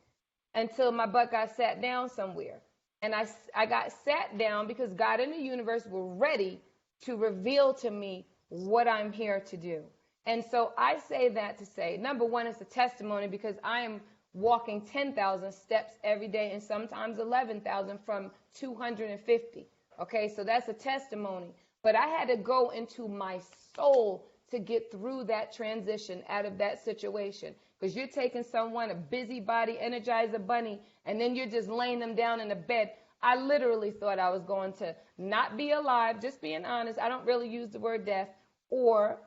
until my butt got sat down somewhere. And I got sat down because God and the universe were ready to reveal to me what I'm here to do. And so I say that to say, number one, it's a testimony because I am walking 10,000 steps every day and sometimes 11,000 from 250. Okay, so that's a testimony. But I had to go into my soul to get through that transition out of that situation. Because you're taking someone, a busybody, Energizer bunny, and then you're just laying them down in a bed. I literally thought I was going to not be alive, just being honest. I don't really use the word death, or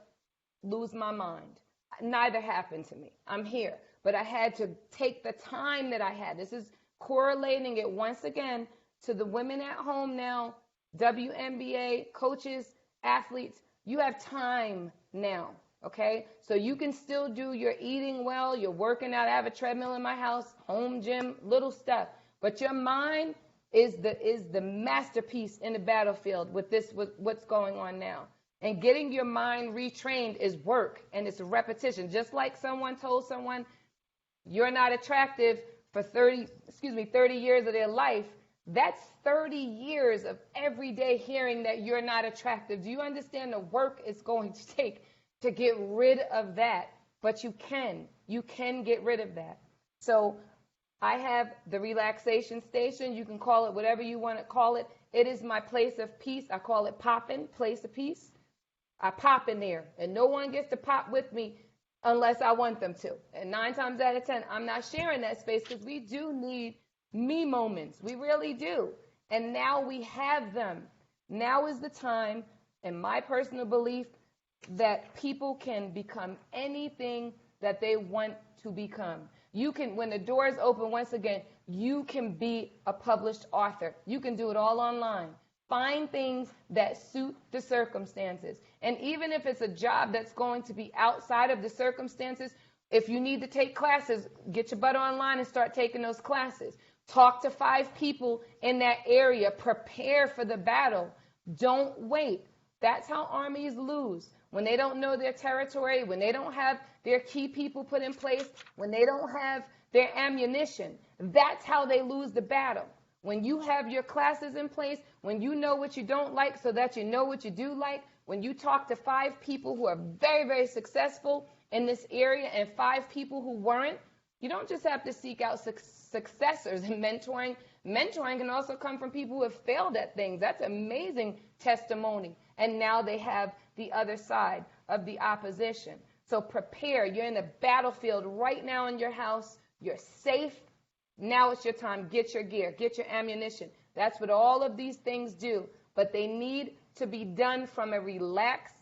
lose my mind. Neither happened to me. I'm here. But I had to take the time that I had. This is correlating it once again to the women at home now, WNBA, coaches, athletes. You have time now, okay? So you can still do your eating well, you're working out. I have a treadmill in my house, home gym, little stuff. But your mind is the masterpiece in the battlefield with what's going on now. And getting your mind retrained is work and it's repetition. Just like someone told someone, you're not attractive for 30 years of their life. That's 30 years of every day hearing that you're not attractive. Do you understand the work it's going to take to get rid of that? But you can get rid of that. So I have the relaxation station. You can call it whatever you want to call it. It is my place of peace. I call it popping, place of peace. I pop in there, and no one gets to pop with me unless I want them to. And 9 times out of 10, I'm not sharing that space because we do need me moments. We really do. And now we have them. Now is the time, in my personal belief, that people can become anything that they want to become. You can, when the doors open once again, you can be a published author. You can do it all online. Find things that suit the circumstances. And even if it's a job that's going to be outside of the circumstances, if you need to take classes, get your butt online and start taking those classes. Talk to 5 people in that area. Prepare for the battle. Don't wait. That's how armies lose. When they don't know their territory, when they don't have their key people put in place, when they don't have their ammunition, that's how they lose the battle. When you have your classes in place, when you know what you don't like so that you know what you do like, when you talk to 5 people who are very, very successful in this area and 5 people who weren't, you don't just have to seek out successors and mentoring. Mentoring can also come from people who have failed at things. That's amazing testimony. And now they have the other side of the opposition. So prepare. You're in the battlefield right now in your house. You're safe. Now it's your time. Get your gear. Get your ammunition. That's what all of these things do. But they need to be done from a relaxed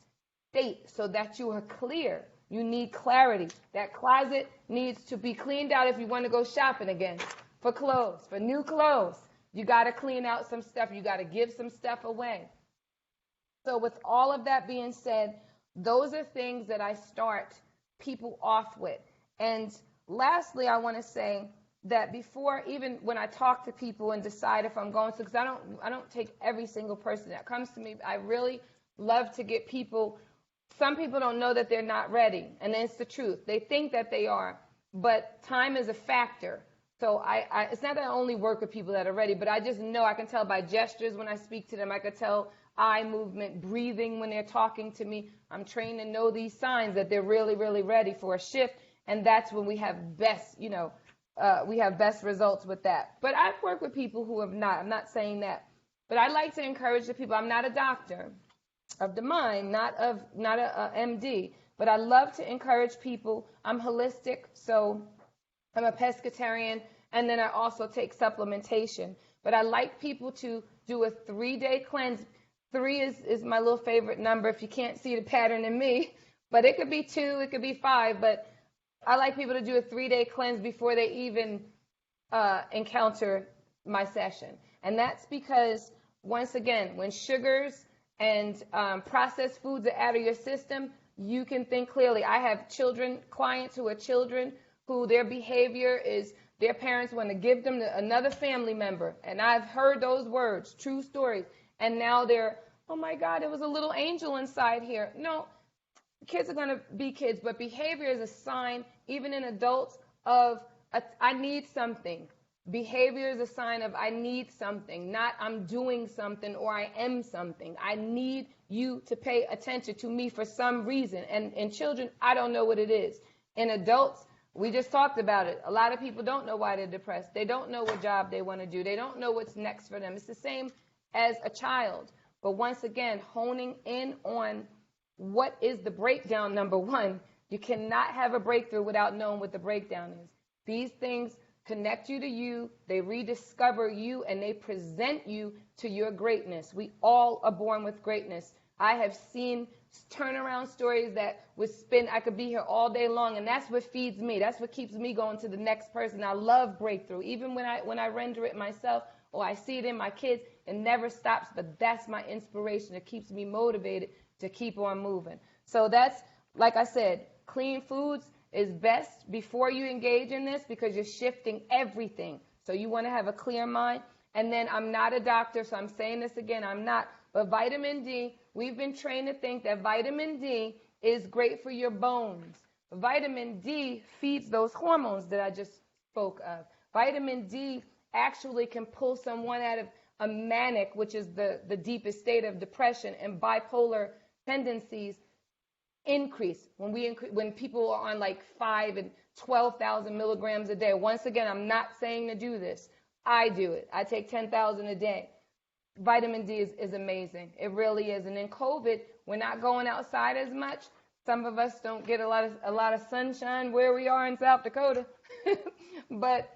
state so that you are clear. You need clarity. That closet needs to be cleaned out if you want to go shopping again for clothes, for new clothes. You got to clean out some stuff. You got to give some stuff away. So with all of that being said, those are things that I start people off with. And lastly, I want to say that before, even when I talk to people and decide if I'm going to, because I don't take every single person that comes to me. I really love to get people. Some people don't know that they're not ready, and it's the truth. They think that they are, but time is a factor. So it's not that I only work with people that are ready, but I just know, I can tell by gestures when I speak to them. I could tell eye movement, breathing when they're talking to me. I'm trained to know these signs that they're really, really ready for a shift, and that's when we have best, we have best results with that. But I've worked with people who have not. I'm not saying that. But I like to encourage the people. I'm not a doctor. of the mind, not a MD. But I love to encourage people. I'm holistic, so I'm a pescatarian, and then I also take supplementation. But I like people to do a 3-day cleanse. 3 is my little favorite number if you can't see the pattern in me. But it could be 2, it could be 5. But I like people to do a 3-day cleanse before they even encounter my session. And that's because, once again, when sugars and processed foods are out of your system, you can think clearly. I have clients who are children who their behavior is their parents want to give them to another family member. And I've heard those words, true stories. And now they're, oh my God, there was a little angel inside here. No, kids are going to be kids, but behavior is a sign, even in adults, of I need something. Behavior is a sign of I need something, not I'm doing something or I am something. I need you to pay attention to me for some reason. And in children, I don't know what it is. In adults, we just talked about it. A lot of people don't know why they're depressed. They don't know what job they want to do. They don't know what's next for them. It's the same as a child. But once again, honing in on what is the breakdown, number one. You cannot have a breakthrough without knowing what the breakdown is. These things connect you to you, they rediscover you, and they present you to your greatness. We all are born with greatness. I have seen turnaround stories that would spin, I could be here all day long, and that's what feeds me. That's what keeps me going to the next person. I love breakthrough. Even when I render it myself or I see it in my kids, it never stops, but that's my inspiration. It keeps me motivated to keep on moving. So that's, like I said, clean foods is best before you engage in this because you're shifting everything. So you want to have a clear mind. And then I'm not a doctor, so I'm saying this again, I'm not. But vitamin D, we've been trained to think that vitamin D is great for your bones. Vitamin D feeds those hormones that I just spoke of. Vitamin D actually can pull someone out of a manic, which is the deepest state of depression, and bipolar tendencies increase when people are on like 5 and 12,000 milligrams a day. Once again, I'm not saying to do this. I do it. I take 10,000 a day. Vitamin D is amazing. It really is. And in COVID, we're not going outside as much. Some of us don't get a lot of sunshine where we are in South Dakota. But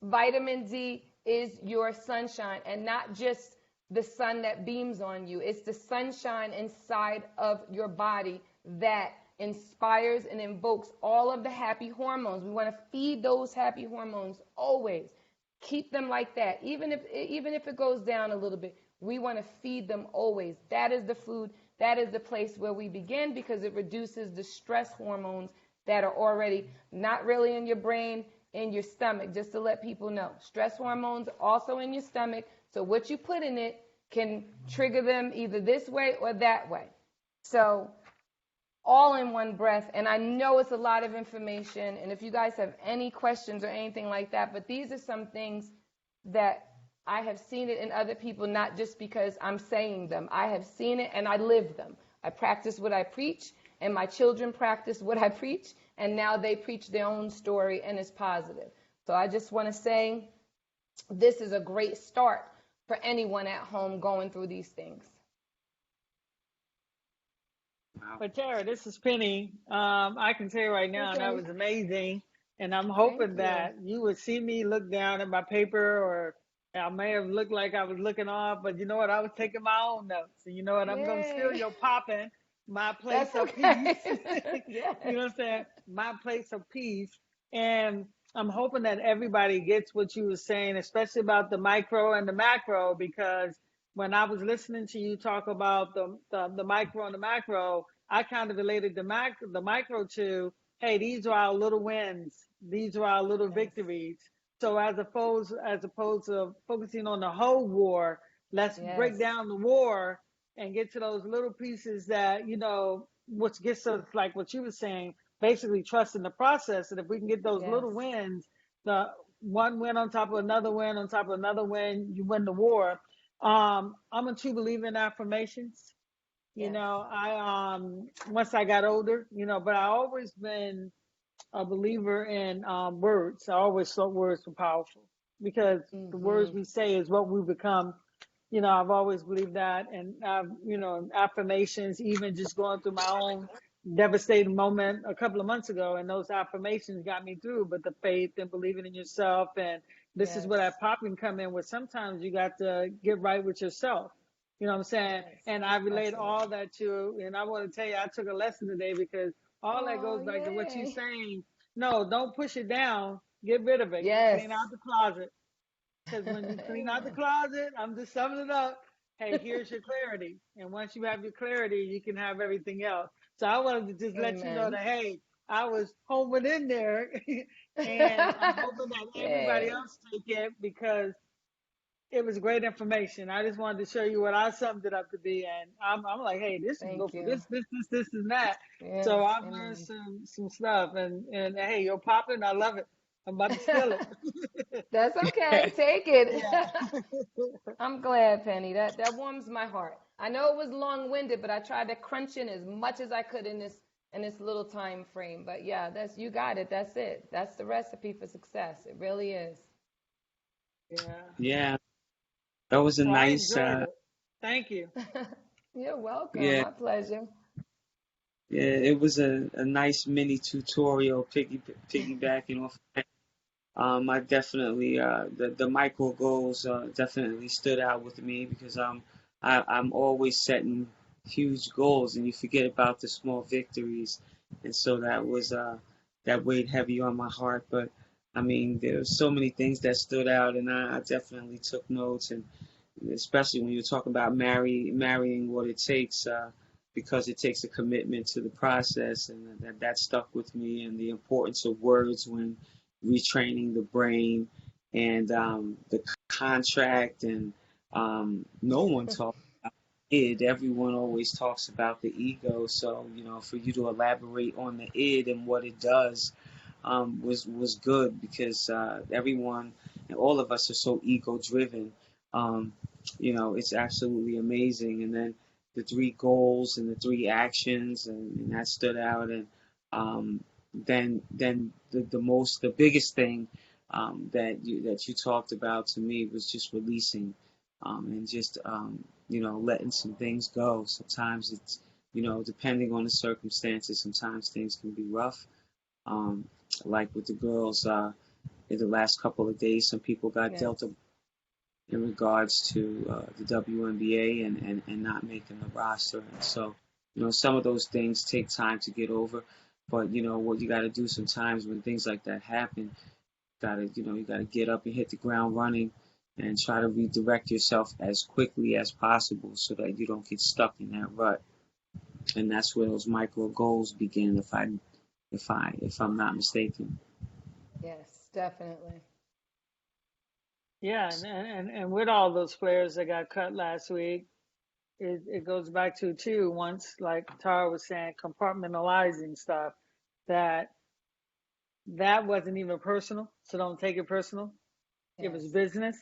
vitamin D is your sunshine, and not just the sun that beams on you. It's the sunshine inside of your body that inspires and invokes all of the happy hormones. We want to feed those happy hormones always. Keep them like that. Even if it goes down a little bit, we want to feed them always. That is the food. That is the place where we begin, because it reduces the stress hormones that are already not really in your brain, in your stomach, just to let people know. Stress hormones also in your stomach. So what you put in it can trigger them either this way or that way. So all in one breath. And I know it's a lot of information. And if you guys have any questions or anything like that, but these are some things that I have seen it in other people, not just because I'm saying them. I have seen it and I live them. I practice what I preach, and my children practice what I preach, and now they preach their own story, and it's positive. So I just want to say this is a great start for anyone at home going through these things. But Tara, this is Penny. I can tell you right now, Okay. that was amazing. And I'm hoping that you would see me look down at my paper, or I may have looked like I was looking off, but you know what? I was taking my own notes. And you know what? I'm going to steal your popping, my place of peace. Yes. You know what I'm saying? My place of peace. And I'm hoping that everybody gets what you were saying, especially about the micro and the macro, because when I was listening to you talk about the micro and the macro, I kind of related the micro to, hey, these are our little wins. These are our little victories. So as opposed to focusing on the whole war, let's break down the war and get to those little pieces that, you know, which gets us, like what you were saying, basically trusting the process. And if we can get those little wins, the one win on top of another win on top of another win, you win the war. I'm a true believer in affirmations. You know, I once I got older, you know, but I always been a believer in words. I always thought words were powerful, because the words we say is what we become. I've always believed that. And, affirmations, even just going through my own devastating moment a couple of months ago, and those affirmations got me through. But the faith and believing in yourself, and this is where Yes. that popping come in, where sometimes you got to get right with yourself. You know what I'm saying? Yes. And I relate all Absolutely. that to, and I want to tell you, I took a lesson today because all that Oh, goes back to what you're yay. saying. No, don't push it down. Get rid of it. Yes. Clean out the closet. Because when you clean out the Amen. closet, I'm just summing it up. Hey, here's your clarity. And once you have your clarity, you can have everything else. So I wanted to just let you know Amen. that, hey, I was homing in there. And I'm hoping that everybody Yay. else take it because it was great information. I just wanted to show you what I summed it up to be. And I'm like, hey, this can go Thank for you. this, and that. Yes. So I've learned Amen. some stuff. And hey, you're popping. I love it. I'm about to steal it. That's okay. Take it. Yeah. I'm glad, Penny. That warms my heart. I know it was long-winded, but I tried to crunch in as much as I could in this little time frame. But yeah, that's you got it. That's it. That's the recipe for success. It really is. Yeah. Yeah, that was a So I nice, enjoyed it. Thank you. You're welcome. yeah, My pleasure. yeah, it was a nice mini tutorial piggybacking off. I definitely the micro goals definitely stood out with me because I'm always setting huge goals and you forget about the small victories, and so that weighed heavy on my heart. But I mean, there were so many things that stood out, and I definitely took notes, and especially when you talk about marrying what it takes. Because it takes a commitment to the process, and that stuck with me, and the importance of words when retraining the brain, and the contract, and no one talks about id. Everyone always talks about the ego. So for you to elaborate on the id and what it does was good because everyone and all of us are so ego driven. Um, it's absolutely amazing. And then the three goals and the three actions, and that stood out. And then the biggest thing that you talked about to me was just releasing, and just letting some things go. Sometimes it's depending on the circumstances. Sometimes things can be rough. Um, like with the girls, in the last couple of days, some people got Yes. dealt a in regards to the WNBA, and not making the roster. And so, some of those things take time to get over. But what you got to do sometimes when things like that happen, you got to get up and hit the ground running, and try to redirect yourself as quickly as possible so that you don't get stuck in that rut. And that's where those micro goals begin, if I'm not mistaken. Yes, definitely. Yeah, and with all those players that got cut last week, it goes back to too, once like Tara was saying, compartmentalizing stuff, that that wasn't even personal. So don't take it personal. It Yes. was business.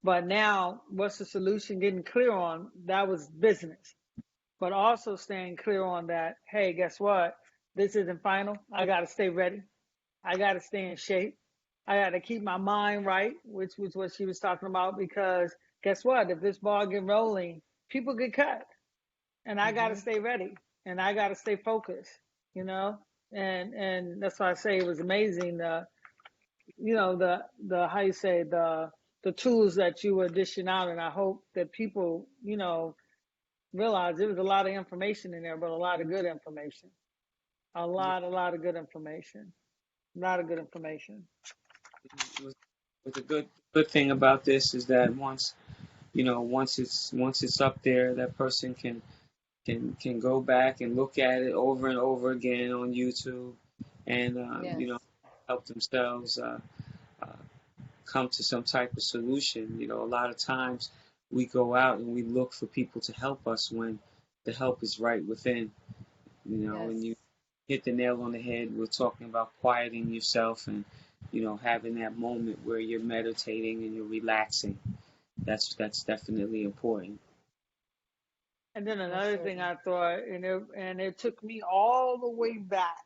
But now what's the solution? Getting clear on that was business. But also staying clear on that, hey, guess what? This isn't final. I gotta stay ready. I got to stay in shape. I got to keep my mind right, which was what she was talking about. Because guess what? If this ball get rolling, people get cut, and I got to Mm-hmm. stay ready, and I got to stay focused. You know, and that's why I say it was amazing. The how you say the tools that you were dishing out, and I hope that people realize there was a lot of information in there, but a lot of good information. Yeah, A lot of good information. A lot of good information. was, the good thing about this is that once it's up there, that person can go back and look at it over and over again on YouTube, and Yes. help themselves uh, come to some type of solution. A lot of times we go out and we look for people to help us when the help is right within. Yes. And you hit the nail on the head. We're talking about quieting yourself, and having that moment where you're meditating and you're relaxing. That's definitely important. And then Most another thing certainly. I thought, and it took me all the way back.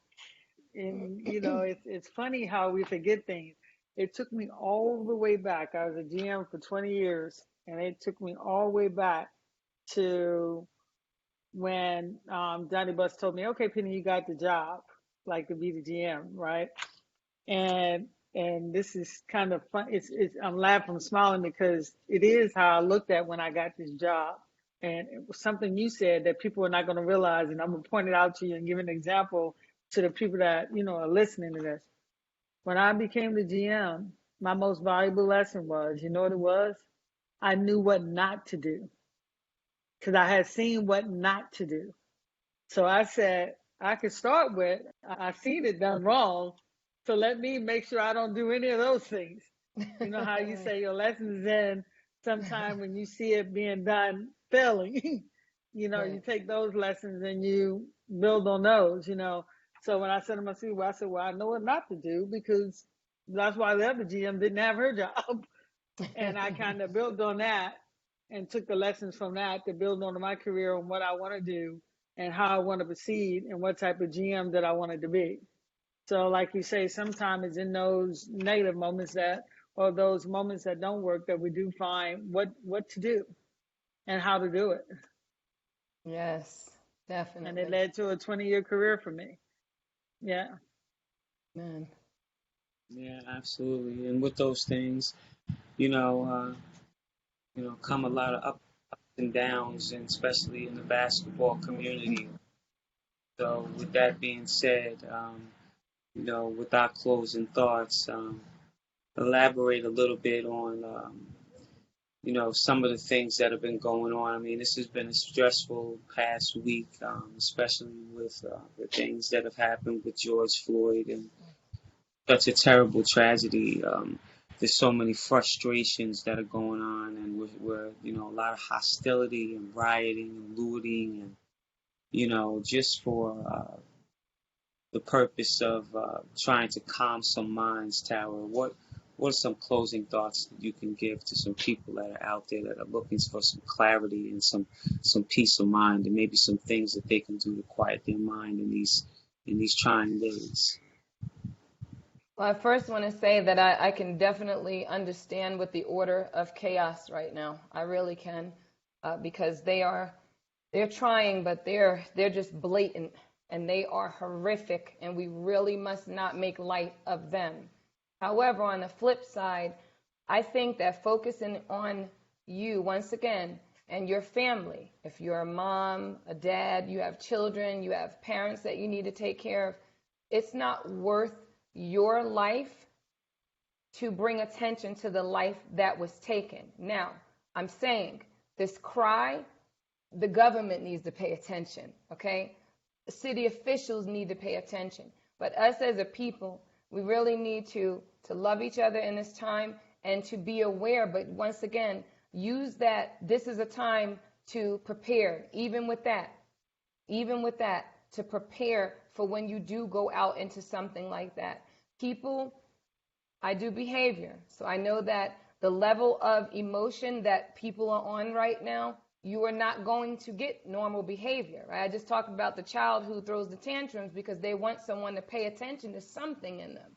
And it's funny how we forget things. It took me all the way back. I was a GM for 20 years, And it took me all the way back to when Johnny Bus told me, okay, Penny, you got the job, like to be the GM, right? And this is kind of fun. I'm laughing, I'm smiling because it is how I looked at when I got this job. And it was something you said that people are not going to realize. And I'm going to point it out to you and give an example to the people that, are listening to this. When I became the GM, my most valuable lesson was, you know what it was? I knew what not to do because I had seen what not to do. So I said, I could start with, I seen it done wrong. So let me make sure I don't do any of those things. You know how you say your lessons in sometime when you see it being done failing, Right. you take those lessons and you build on those, So when I said to my CEO, I said, well, I know what not to do because that's why the other GM didn't have her job. And I kind of built on that and took the lessons from that to build on my career and what I want to do and how I want to proceed and what type of GM that I wanted to be. So like you say, sometimes it's in those negative moments or those moments that don't work that we do find what to do and how to do it. Yes, And it definitely. led to a 20-year career for me. Yeah. Man. Yeah, absolutely. And with those things, you know, come a lot of ups and downs, and especially in the basketball community. So, with that being said, with our closing thoughts, elaborate a little bit on, some of the things that have been going on. I mean, this has been a stressful past week, especially with the things that have happened with George Floyd and such a terrible tragedy. There's so many frustrations that are going on, and we're a lot of hostility and rioting and looting, and just for the purpose of trying to calm some minds. Tower, what are some closing thoughts that you can give to some people that are out there that are looking for some clarity and some peace of mind, and maybe some things that they can do to quiet their mind in these trying days? Well, I first want to say that I can definitely understand with the order of chaos right now. I really can, because they're trying, but they're just blatant and they are horrific, and we really must not make light of them. However, on the flip side, I think that focusing on you once again and your family, if you're a mom, a dad, you have children, you have parents that you need to take care of, it's not worth your life to bring attention to the life that was taken. Now, I'm saying this cry, the government needs to pay attention, okay? The city officials need to pay attention. But us as a people, we really need to love each other in this time and to be aware. But once again, use that. This is a time to prepare, even with that, to prepare for when you do go out into something like that. People, I do behavior. So I know that the level of emotion that people are on right now, you are not going to get normal behavior, right? I just talked about the child who throws the tantrums because they want someone to pay attention to something in them.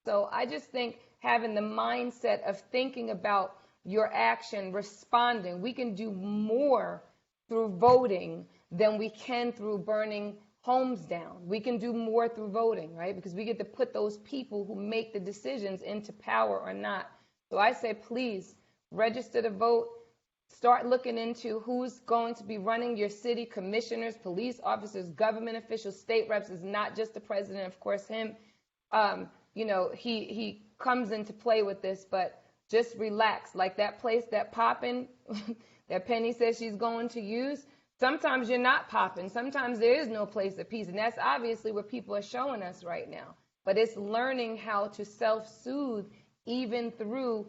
So I just think having the mindset of thinking about your action, responding, we can do more through voting than we can through burning homes down. We can do more through voting, right? Because we get to put those people who make the decisions into power or not. So I say, please register to vote. Start looking into who's going to be running your city: commissioners, police officers, government officials, state reps. Is not just the president, of course, him. He comes into play with this, but just relax. Like that place that popping, that Penny says she's going to use. Sometimes you're not popping. Sometimes there is no place of peace. And that's obviously what people are showing us right now. But it's learning how to self-soothe even through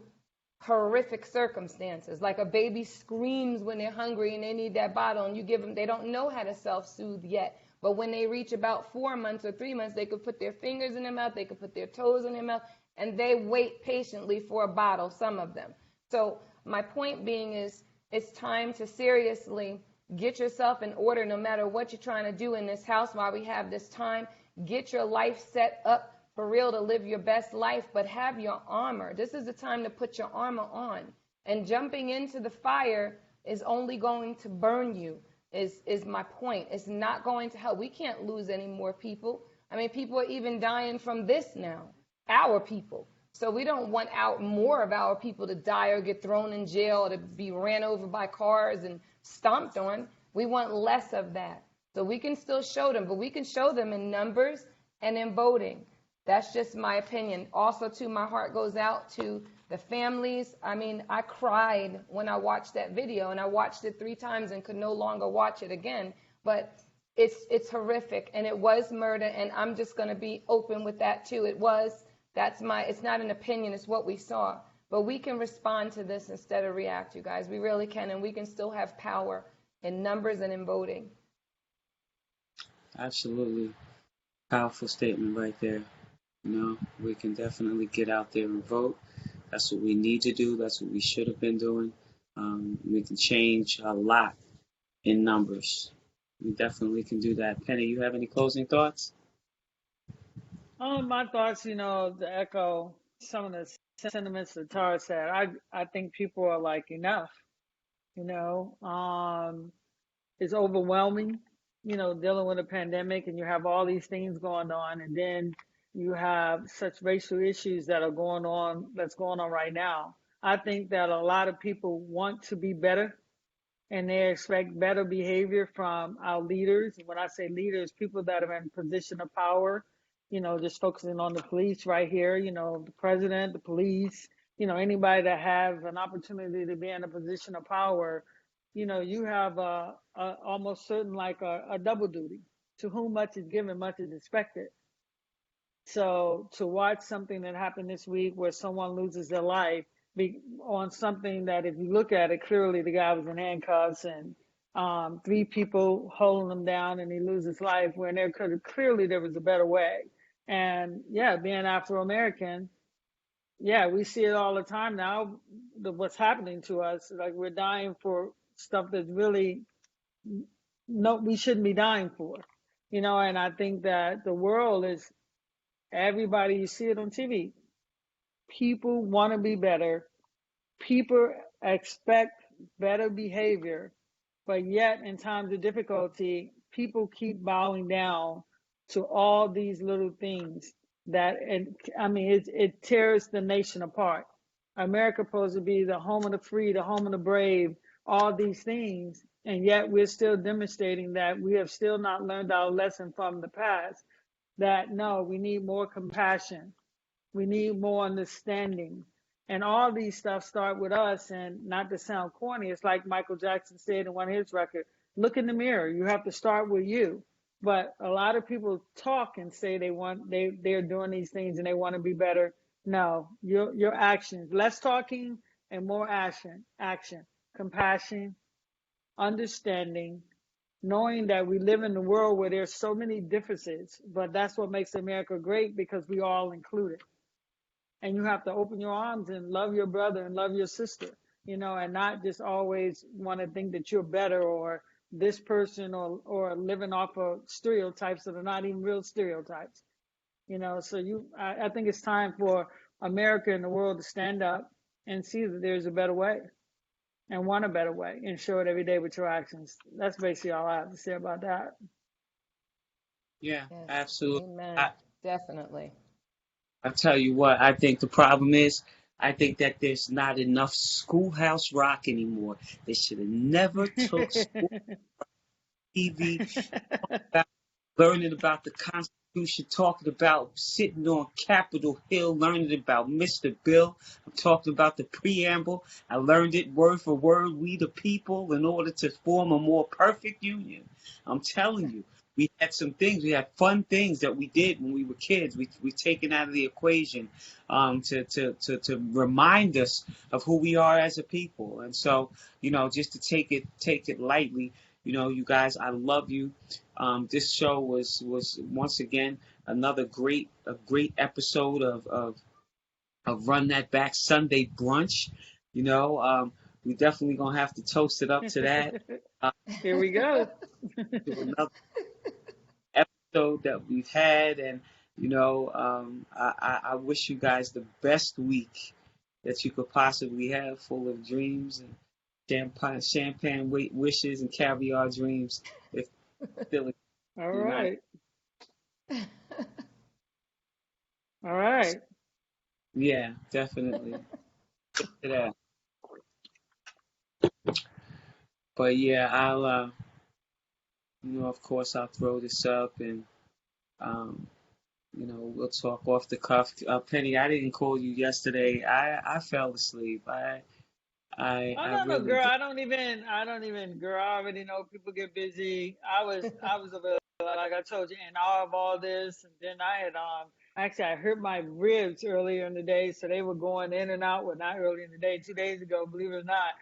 horrific circumstances. Like a baby screams when they're hungry and they need that bottle, and you give them, they don't know how to self-soothe yet. But when they reach about 4 months or 3 months, they could put their fingers in their mouth, they could put their toes in their mouth, and they wait patiently for a bottle, some of them. So my point being is, it's time to seriously get yourself in order no matter what you're trying to do in this house while we have this time. Get your life set up for real to live your best life, but have your armor. This is the time to put your armor on. And jumping into the fire is only going to burn you, is my point. It's not going to help. We can't lose any more people. I mean, people are even dying from this now, our people. So we don't want out more of our people to die or get thrown in jail or to be ran over by cars and stomped on. We want less of that. So we can still show them, but we can show them in numbers and in voting. That's just my opinion. Also, too, my heart goes out to the families. I mean, I cried when I watched that video, and I watched it 3 times and could no longer watch it again. But it's horrific, and it was murder, and I'm just going to be open with that too. It was. It's not an opinion, it's what we saw. But we can respond to this instead of react, you guys. We really can, and we can still have power in numbers and in voting. Absolutely. Powerful statement right there. You know, we can definitely get out there and vote. That's what we need to do. That's what we should have been doing. We can change a lot in numbers. We definitely can do that. Penny, you have any closing thoughts? My thoughts, to echo some of the sentiments that Tara said. I think people are like, enough, you know. It's overwhelming, dealing with a pandemic, and you have all these things going on, and then you have such racial issues that's going on right now. I think that a lot of people want to be better, and they expect better behavior from our leaders. When I say leaders, people that are in position of power, just focusing on the police right here, the president, the police, anybody that has an opportunity to be in a position of power. You have a almost certain like a double duty. To whom much is given, much is expected. So to watch something that happened this week where someone loses their life on something that, if you look at it clearly, the guy was in handcuffs, and 3 people holding him down, and he loses life, when there was a better way. And yeah, being Afro-American, yeah, we see it all the time now. What's happening to us, like we're dying for stuff that's really no, we shouldn't be dying for, and I think that the world is, everybody, you see it on TV. People want to be better. People expect better behavior, but yet in times of difficulty, people keep bowing down to all these little things and I mean, it tears the nation apart. America supposed to be the home of the free, the home of the brave, all these things, and yet we're still demonstrating that we have still not learned our lesson from the past. That no, we need more compassion, we need more understanding, and all these stuff start with us. And not to sound corny, it's like Michael Jackson said in one of his records, look in the mirror. You have to start with you. But a lot of people talk and say they're doing these things and they want to be better. No, your actions, less talking and more action, compassion, understanding, knowing that we live in a world where there's so many differences, but that's what makes America great, because we all included. And you have to open your arms and love your brother and love your sister, and not just always want to think that you're better, or this person, or living off of stereotypes that are not even real stereotypes, So I think it's time for America and the world to stand up and see that there's a better way, and want a better way, and show it every day with your actions. That's basically all I have to say about that. Yeah, Yes. absolutely. Amen. Definitely. I tell you what, I think the problem is, I think that there's not enough Schoolhouse Rock anymore. They should have never took school TV, learning about the Constitution, talking about sitting on Capitol Hill, learning about Mr. Bill. I'm talking about the preamble. I learned it word for word, we the people, in order to form a more perfect union. I'm telling you. We had some things, we had fun things that we did when we were kids. We taken out of the equation to remind us of who we are as a people. And so, just to take it lightly, you guys, I love you. This show was once again another great episode of Run That Back Sunday Brunch. We definitely gonna have to toast it up to that. Here we go. To another episode that we've had, and I wish you guys the best week that you could possibly have, full of dreams and champagne wishes and caviar dreams. If still All United. right. All right. Yeah, definitely. To that. But yeah, I'll of course I'll throw this up and um, we'll talk off the cuff. Penny, I didn't call you yesterday. I fell asleep. Oh I no, really girl. did. I don't even, girl. I already know people get busy. I was available, like I told you, in awe of all this, and then I had actually I hurt my ribs earlier in the day, so they were going in and out. Well, not earlier in the day, 2 days ago, believe it or not.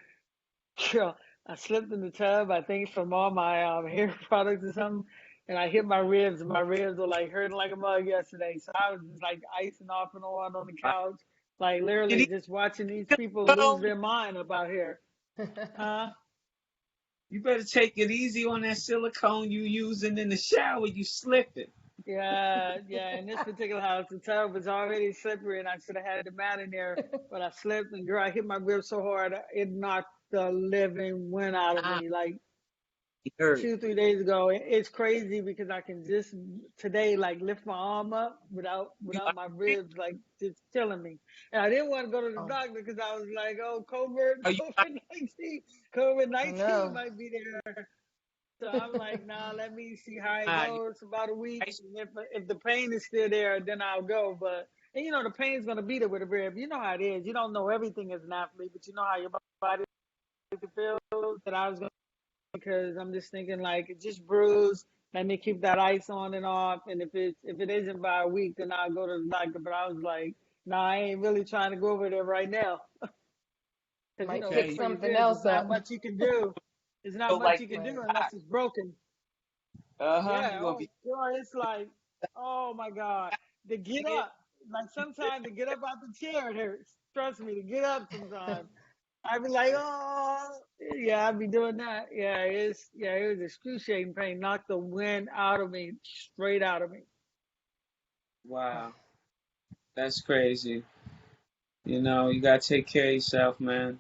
Girl, I slipped in the tub, I think from all my hair products or something, and I hit my ribs, and my ribs were like hurting like a mug yesterday. So I was just like icing off and on the couch, like Did literally he just watching these people lose go? their mind about here. Huh? You better take it easy on that silicone you using in the shower. You slipping. Yeah, yeah. In this particular house, the tub was already slippery, and I should have had the mat in there, but I slipped, and girl, I hit my ribs so hard it knocked the living wind out of Ah, me. Like he hurt. 2 3 days ago. It's crazy because I can just today like lift my arm up without You without my ribs like just killing me. And I didn't want to go to the Oh, doctor because I was like, oh, COVID, are you COVID-19, COVID I 19 know. might be there. So I'm like, nah, let me see how it you goes. About a week, ice? and if the pain is still there, then I'll go. But and the pain's gonna be there with a rib. You know how it is. You don't know everything as an athlete, but you know how your body feels. That I was gonna because I'm just thinking like it's just bruised. Let me keep that ice on and off, and if it isn't by a week, then I'll go to the doctor. But I was like, nah, I ain't really trying to go over there right now because Might kick Okay. for your something ribs, it's else not up. much you can do. It's not So much like you this can do Right. unless it's broken. uh-huh. Yeah. You're gonna Oh, be girl, it's like, oh my God, to get it. up. Like sometimes to get up out the chair, it hurts. Trust me, to get up sometimes. I'd be like, oh, yeah, I'd be doing that. It was excruciating pain. Knocked the wind out of me, straight out of me. Wow. That's crazy. You gotta take care of yourself, man.